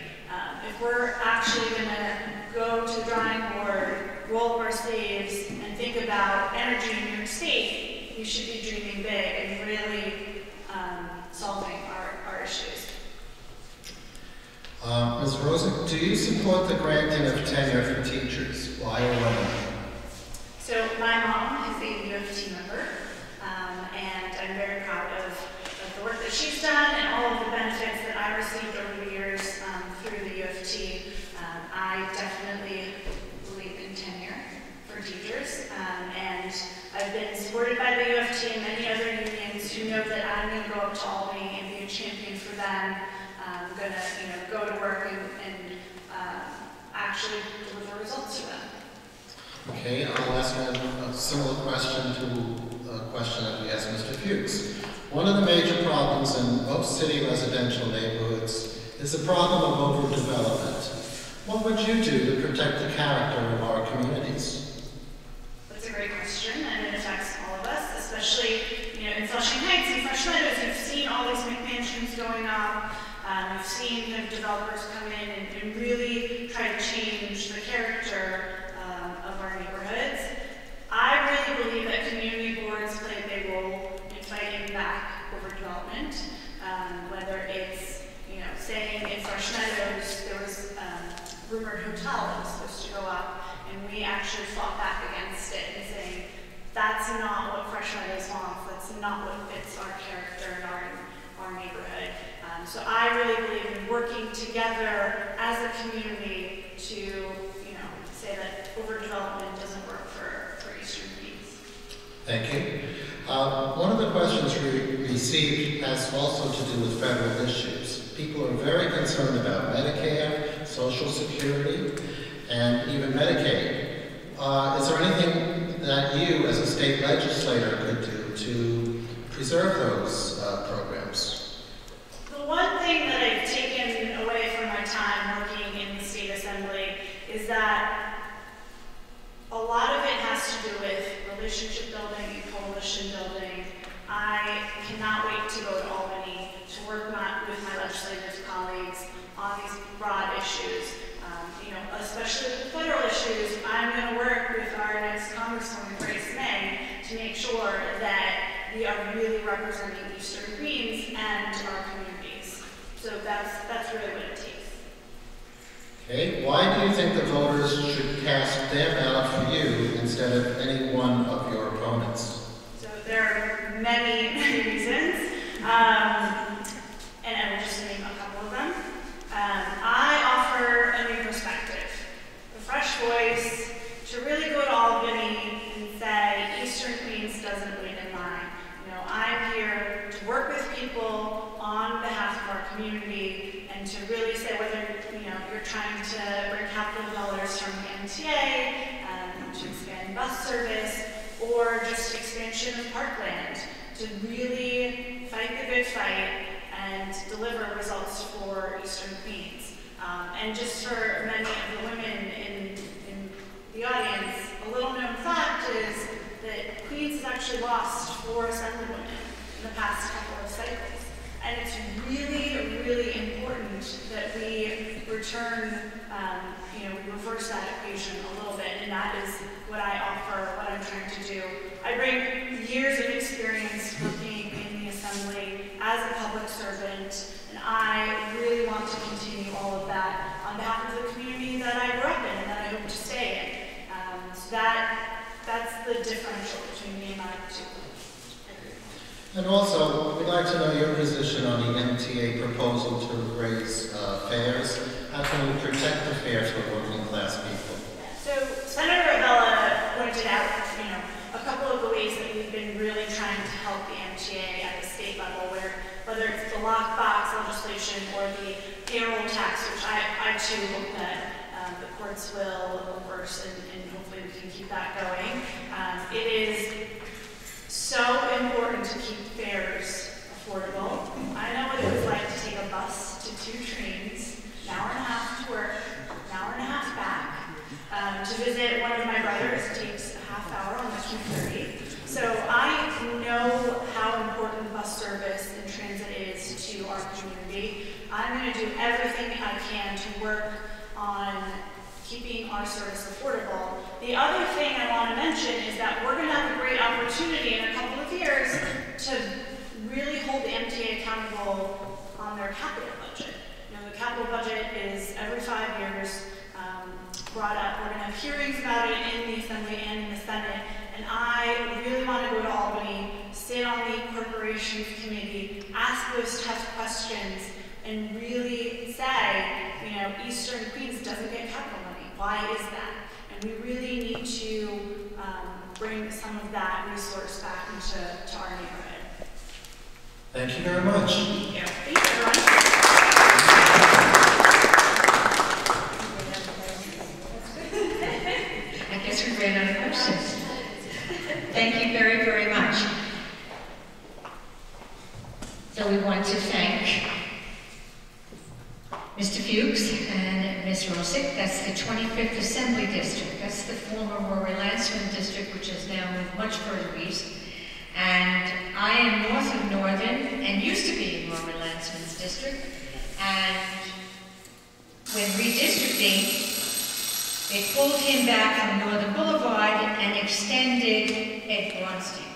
If we're actually going to go to the drawing board, roll up our sleeves, and think about energy in New York State, we should be dreaming big and really solving our issues. Ms. Rozic, do you support the granting of tenure for teachers? Why or why not? So my mom is a U of T member, and I'm very proud of the work that she's done and all of the benefits that I received over the years through the U of T. I definitely believe in tenure for teachers, and I've been supported by the U of T and many other unions who know that I'm going to go up to Albany and be a champion for them. I'm going to go to work and actually deliver results for them. Okay, I'll ask a similar question to a question that we asked Mr. Fuchs. One of the major problems in most city residential neighborhoods is the problem of overdevelopment. What would you do to protect the character of our communities? That's a great question, and it affects all of us, especially in Flushing Heights and Fresh Meadows. You've seen all these McMansions going up. You've seen the developers come in and really try to change the character of our neighborhoods. I really believe that community boards play a big role in fighting back overdevelopment, whether it's, saying in Fresh Meadows there was a rumored hotel that was supposed to go up, and we actually fought back against it and saying, that's not what Fresh Meadows wants, that's not what fits our character and our neighborhood. So I really believe in working together as a community to, say that overdevelopment doesn't work for Eastern Queens. Thank you. One of the questions we received has also to do with federal issues. People are very concerned about Medicare, Social Security, and even Medicaid. Is there anything that you, as a state legislator, could do to preserve those programs? The one thing that I've taken away from my time working in the state assembly is that a lot of it has to do with relationship building coalition building. I cannot wait to go to Albany to work with my legislative colleagues on these broad issues. Especially with the federal issues, I'm going to work with our next Congresswoman, Grace May, to make sure that we are really representing Eastern Queens and our communities. So that's really what it takes. Okay, why do you think the voters should cast their ballot for you instead of any one of your opponents? So there are many, many reasons, and I will just name a couple of them. I offer a new perspective, a fresh voice, to really go to Albany and say, Eastern Queens doesn't wait in line. I'm here to work with people on behalf of our community and to really say whether you're trying to bring capital dollars from the MTA to expand bus service or just expansion of parkland, to really fight the good fight and deliver results for Eastern Queens. And just for many of the women in the audience, a little known fact is that Queens has actually lost 4 assemblywomen in the past couple of cycles. And it's really, really important that we return, we reverse that equation a little bit, and that is what I offer, what I'm trying to do. I bring years of experience working in the Assembly as a public servant, and I really want to continue all of that on behalf of the community that I grew up in and that I hope to stay in. So that's the differential between me and my two. And also, we'd like to know your position on the MTA proposal to raise fares. How can we protect the fares for working class people? So Senator Avella pointed out, a couple of the ways that we've been really trying to help the MTA at the state level, whether it's the lockbox legislation or the payroll tax, which I too hope that the courts will reverse and hopefully we can keep that going. It is so important to keep fares affordable. I know what it was like to take a bus to 2 trains, an hour and a half to work, an hour and a half back. To visit one of my brothers, it takes a half hour on the 2:30. So I know how important bus service and transit is to our community. I'm going to do everything I can to work on keeping our service affordable. The other thing I want to mention is that we're going to have a great opportunity in a couple of years to really hold the MTA accountable on their capital budget. The capital budget is every 5 years brought up. We're going to have hearings about it in the Assembly and in the Senate, and I really want to go to Albany, sit on the Corporations Committee, ask those tough questions, and really say, Eastern Queens doesn't get capital money. Why is that? And we really need to bring some of that resource back into our neighborhood. Thank you very much. Yeah. Thank you, everyone. I guess we ran out of questions. Thank you very, very much. So we want to thank Mr. Fuchs and Ms. Rozic. That's the 25th Assembly District. That's the former Rory-Lansman District, which has now moved much further east. And I am north of Northern and used to be in Rory-Lansman's district. And when redistricting, they pulled him back from Northern Boulevard and extended Ed Braunstein.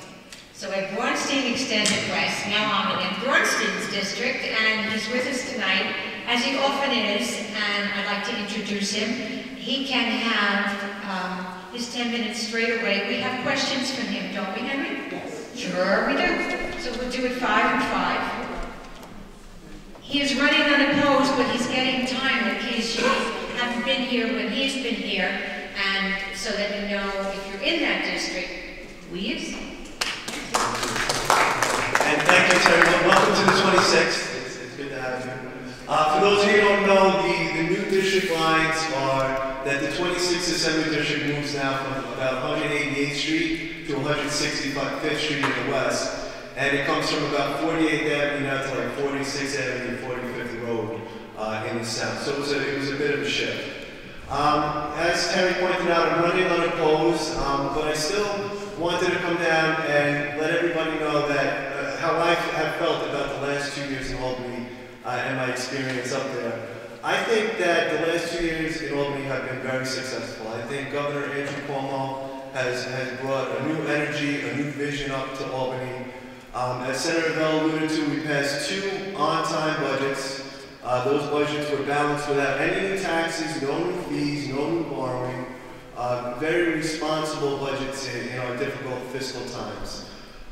So Ed Braunstein extended west. Now I'm in Ed Braunstein's district, and he's with us tonight, as he often is, and I'd like to introduce him. He can have his 10 minutes straight away. We have questions from him, don't we, Henry? Yes. Sure we do. So we'll do it 5 and 5. He is running unopposed, but he's getting time in case you haven't been here when he's been here, and so that you know if you're in that district, who he is. And thank you to everyone. Welcome to the 26th. It's good to have you. For those of you who don't know, the new district lines are that the 26th Assembly District moves now from about 188th Street to 165th Street in the west. And it comes from about 48th Avenue now to like 46th Avenue, 45th Road in the south. So it was a bit of a shift. As Terry pointed out, I'm running unopposed, but I still wanted to come down and let everybody know that how I have felt about the last 2 years in Albany and my experience up there. I think that the last 2 years in Albany have been very successful. I think Governor Andrew Cuomo has brought a new energy, a new vision up to Albany. As Senator Avella alluded to, we passed 2 on-time budgets. Those budgets were balanced without any new taxes, no new fees, no new borrowing. Very responsible budgets in our difficult fiscal times.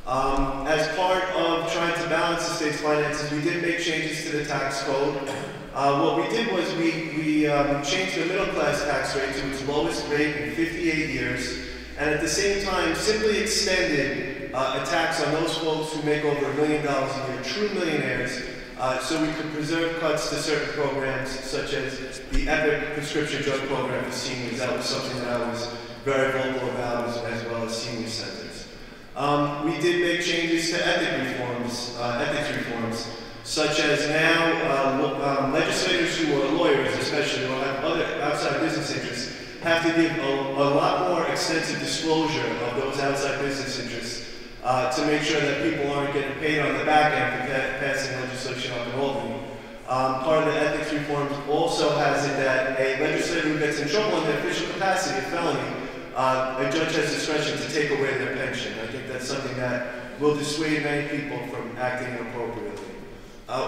As part of trying to balance the state's finances, we did make changes to the tax code. What we did was we changed the middle class tax rate to its lowest rate in 58 years, and at the same time simply extended a tax on those folks who make over $1 million a year, true millionaires, so we could preserve cuts to certain programs, such as the EPIC prescription drug program for seniors. That was something that I was very vocal about, as well as senior centers. We did make changes to ethics reforms, such as now legislators who are lawyers, especially, or have other outside business interests, have to give a lot more extensive disclosure of those outside business interests to make sure that people aren't getting paid on the back end for passing legislation up in Albany. Part of the ethics reforms also has it that a legislator who gets in trouble in their official capacity, a felony, a judge has discretion to take away their pension. I think that's something that will dissuade many people from acting inappropriately.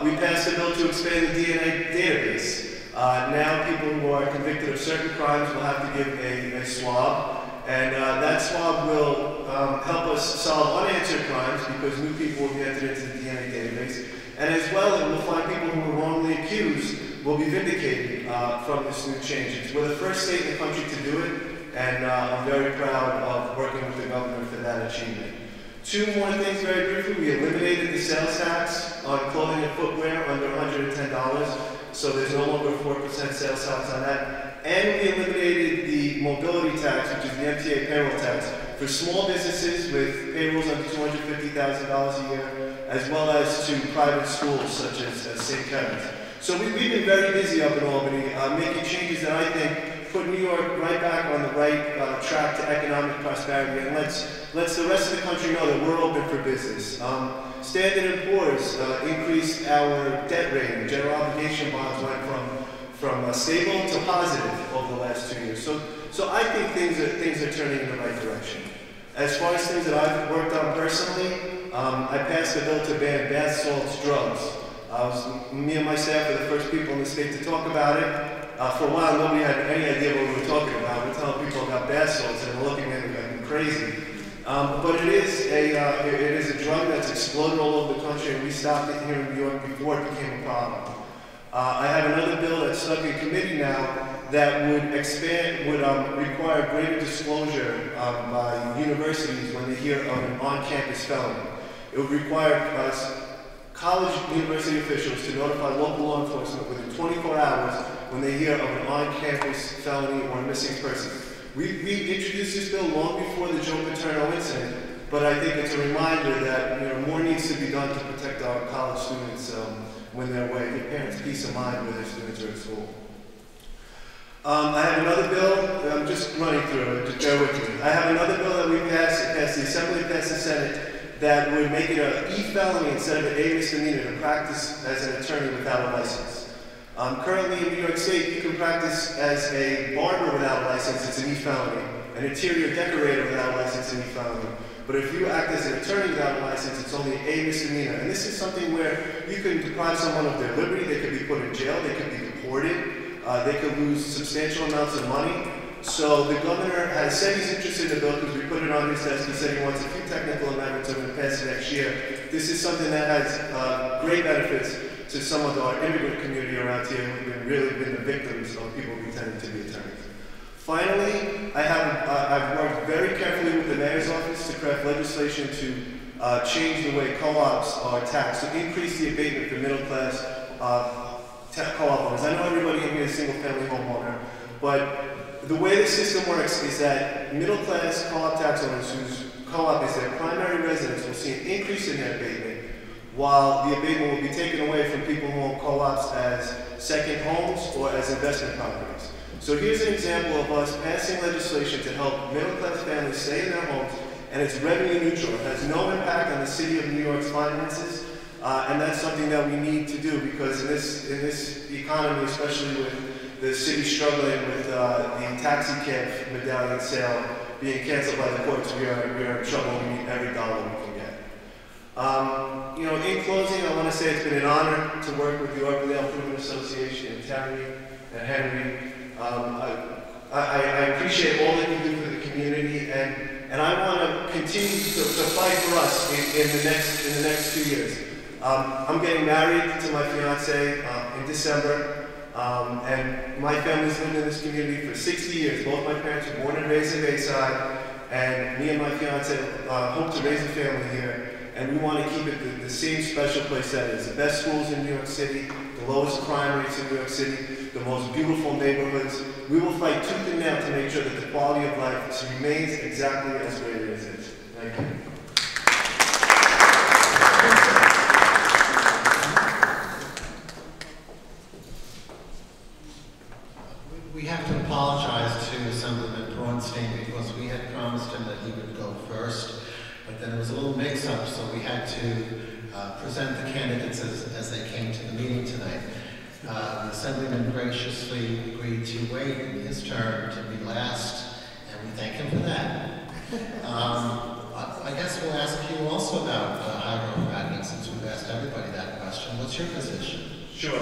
We passed a bill to expand the DNA database. Now people who are convicted of certain crimes will have to give a swab, and that swab will help us solve unanswered crimes because new people will be entered into the DNA database, and as well it will find people who were wrongly accused will be vindicated from this new change. We're the first state in the country to do it, and I'm very proud of working with the governor for that achievement. 2 more things very briefly. We eliminated the sales tax on clothing and footwear under $110, so there's no longer a 4% sales tax on that. And we eliminated the mobility tax, which is the MTA payroll tax, for small businesses with payrolls under $250,000 a year, as well as to private schools such as St. Kevin's. So we've been very busy up in Albany, making changes that I think put New York right back on the right track to economic prosperity, and lets the rest of the country know that we're open for business. Standard & Poor's increased our debt rating. General obligation bonds went from stable to positive over the last 2 years. So I think things are turning in the right direction. As far as things that I've worked on personally, I passed a bill to ban bath salts drugs. Me and my staff were the first people in the state to talk about it. For a while, nobody had any idea what we were talking about. We're telling people about bath salts and they're looking at me like crazy. But it is a drug that's exploded all over the country, and we stopped it here in New York before it became a problem. I have another bill that's stuck in committee now that would require greater disclosure by universities when they hear of an on-campus felony. It would require college university officials to notify local law enforcement within 24 hours when they hear of an on-campus felony or a missing person. We introduced this bill long before the Joe Concannon incident, but I think it's a reminder that more needs to be done to protect our college students when they're away. Give parents peace of mind when their students are at school. I have another bill. I'm just running through it. Just bear with me. I have another bill that we passed. It passed the Assembly, passed the Senate, that would make it an E-felony instead of an A misdemeanor to practice as an attorney without a license. Currently in New York State, you can practice as a barber without a license, it's an E-felony. An interior decorator without a license, an E-felony. But if you act as an attorney without a license, it's only a misdemeanor. And this is something where you can deprive someone of their liberty, they could be put in jail, they could be deported, they could lose substantial amounts of money. So the governor has said he's interested in the bill because we put it on his desk. He said he wants a few technical amendments and we'll pass it next year. This is something that has great benefits to some of our immigrant community around here who've really been the victims of people pretending to be attorneys. Finally, I've worked very carefully with the mayor's office to craft legislation to change the way co-ops are taxed, to increase the abatement for middle-class co-op owners. I know everybody in here is a single-family homeowner, but the way the system works is that middle-class co-op tax owners whose co-op is their primary residence will see an increase in their abatement, while the abatement will be taken away from people who own co-ops as second homes or as investment properties. So here's an example of us passing legislation to help middle-class families stay in their homes, and it's revenue neutral. It has no impact on the city of New York's finances, and that's something that we need to do because in this economy, especially with the city struggling with the taxi cab medallion sale being canceled by the courts, we are in trouble. We need every dollar we can get. You know, in closing, I want to say it's been an honor to work with the Auburndale Improvement Association and Terry and Henry. I appreciate all that you do for the community, and I want to continue to fight for us in the next 2 years. I'm getting married to my fiance in December, and my family's lived in this community for 60 years. Both my parents were born and raised in Bayside, and me and my fiance hope to raise a family here. And we want to keep it the same special place that it is. The best schools in New York City, the lowest crime rates in New York City, the most beautiful neighborhoods. We will fight tooth and nail to make sure that the quality of life remains exactly as great as it is. Thank you. We have to apologize to Assemblyman Braunstein because we had promised him that he would go first. But then there was a little mix-up, so we had to present the candidates as they came to the meeting tonight. The Assemblyman graciously agreed to wait in his turn to be last, and we thank him for that. I guess we'll ask you also about hydrofracking, since we've asked everybody that question. What's your position? Sure.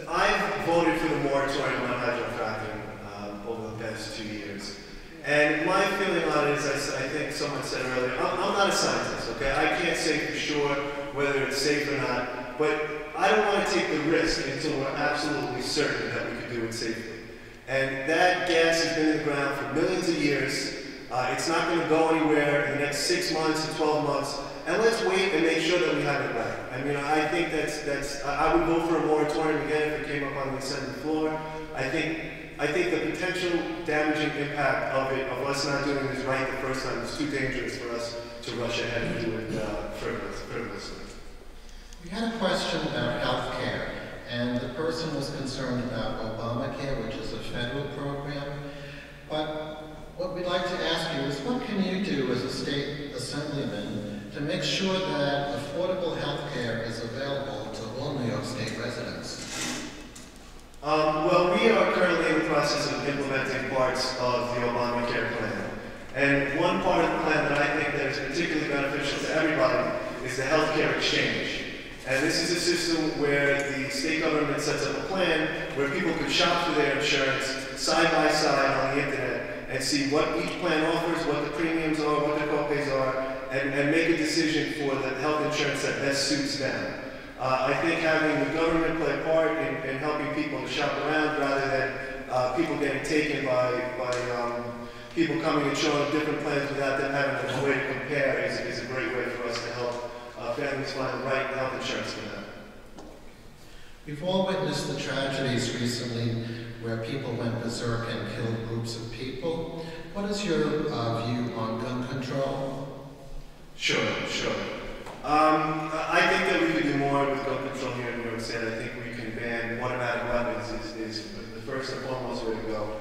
I've voted for the moratorium on hydrofracking over the past 2 years. And my feeling on it is, I think someone said earlier, I'm not a scientist, okay? I can't say for sure whether it's safe or not, but I don't want to take the risk until we're absolutely certain that we can do it safely. And that gas has been in the ground for millions of years. It's not going to go anywhere in the next 6 months to 12 months. And let's wait and make sure that we have it right. I mean, I think I would vote for a moratorium again if it came up on the Senate floor. I think the potential damaging impact of us not doing this right the first time is too dangerous for us to rush ahead and do it frivolously. We had a question about health care, and the person was concerned about Obamacare, which is a federal program. But what we'd like to ask you is, what can you do as a state assemblyman to make sure that affordable health care is available to all New York State residents? Well, we are currently in the process of implementing parts of the Obamacare plan. And one part of the plan that I think that is particularly beneficial to everybody is the healthcare exchange. And this is a system where the state government sets up a plan where people could shop for their insurance side by side on the internet and see what each plan offers, what the premiums are, what the co-pays are, and make a decision for the health insurance that best suits them. I think having the government play a part in helping people to shop around rather than people getting taken by people coming and showing different plans without them having a way to compare is a great way for us to help families find the right health insurance for them. We've all witnessed the tragedies recently where people went berserk and killed groups of people. What is your view on gun control? Sure. I think that we could do more with gun control here in New York State. I think we can ban automatic weapons is the first and foremost way to go.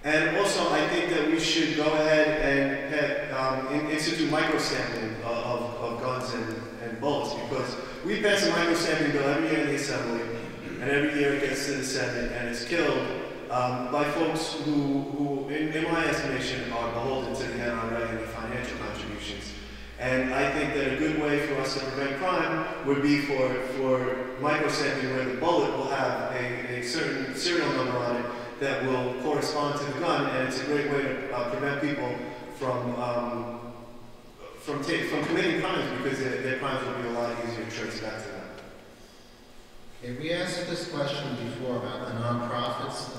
And also, I think that we should go ahead and institute micro-stamping of guns and bullets, because we pass a micro-stamping bill every year in the Assembly, and every year it gets to the Senate, and it's killed by folks who in my estimation, are beholden to the NRA and the financial contributions. And I think that a good way for us to prevent crime would be for micro-stamping, where the bullet will have a certain serial number on it that will correspond to the gun, and it's a great way to prevent people from committing crimes, because their crimes will be a lot easier to trace back to them. Okay, we asked this question before about the nonprofits,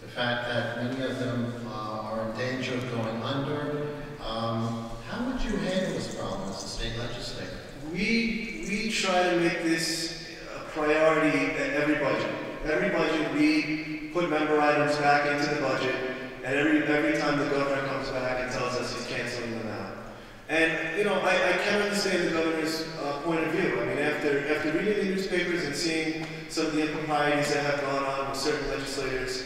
the fact that many of them are in danger of going under. How would you handle this problem as a state legislator? We try to make this a priority at every budget. Every budget, we put member items back into the budget, and every time the governor comes back and tells us he's canceling them out. And, you know, I can understand the governor's point of view. I mean, after reading the newspapers and seeing some of the improprieties that have gone on with certain legislators,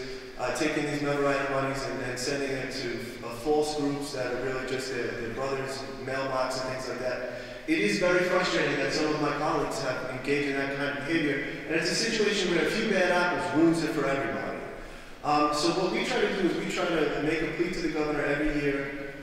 taking these memorandum monies and sending it to false groups that are really just their brother's mailbox and things like that. It is very frustrating that some of my colleagues have engaged in that kind of behavior, and it's a situation where a few bad apples ruins it for everybody. So what we try to do is we try to make a plea to the governor every year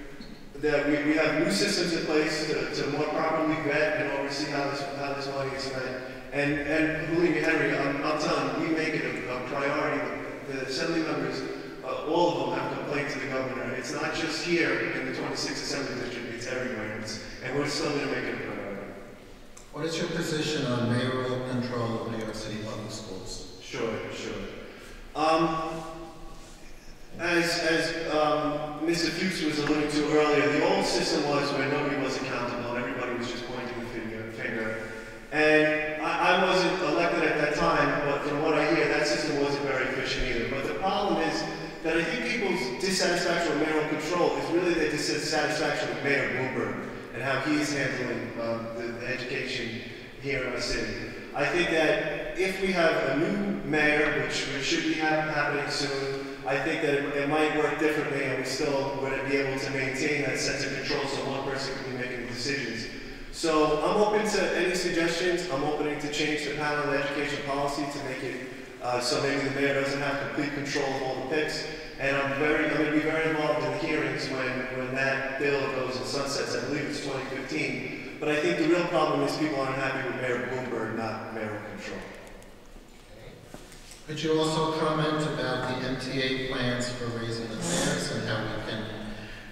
that we have new systems in place to more properly vet and oversee how this money is spent. And believe me, Henry, I'm telling you, we make it a priority. The assembly members, all of them have complained to the governor. It's not just here in the 26th Assembly District, it's everywhere. And we're still going to make it a priority. What is your position on mayoral control of New York City public schools? Sure. As Mr. Fuchs was alluding to earlier, the old system was where nobody was accountable and everybody was just pointing the finger. And I wasn't elected at that time, but from what I hear, that system wasn't very efficient either. But the problem is that I think people's dissatisfaction with mayoral control is really their dissatisfaction with Mayor Bloomberg and how he's handling the education here in our city. I think that if we have a new mayor, which should be happening soon, I think that it might work differently and we still would be able to maintain that sense of control so one person can be making decisions. So I'm open to any suggestions. I'm open to change the panel of education policy to make it so maybe the mayor doesn't have complete control of all the picks. And I'm going to be very involved in the hearings when that bill goes and sunsets. I believe it's 2015. But I think the real problem is people aren't happy with Mayor Bloomberg, not mayoral control. Could you also comment about the MTA plans for raising the fares and how we can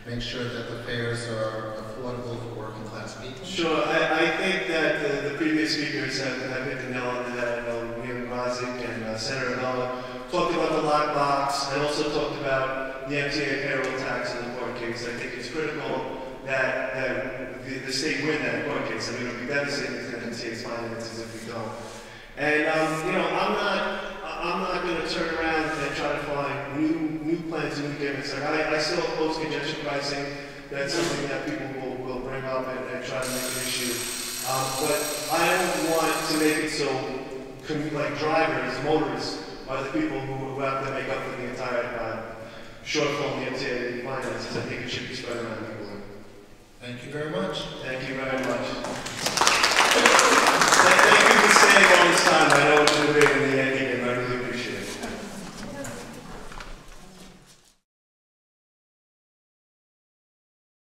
make sure that the fares are affordable for working class people? Sure. I think that the previous speakers have hit the nail on the head. Nily Rozic and Senator Avella talked about the lockbox and also talked about the MTA payroll tax in the court case. I think it's critical that the state win that court case. I mean, it would be devastating to the MTA's finances if we don't. And I'm not going to turn around and try to find new plans, new gimmicks. Like I still oppose congestion pricing. That's something that people will bring up and try to make an issue. But I don't want to make it so like drivers, motorists, are the people who have to make up for the entire shortfall in the MTA finances. I think it should be spread around the board. Thank you very much. Thank you very much.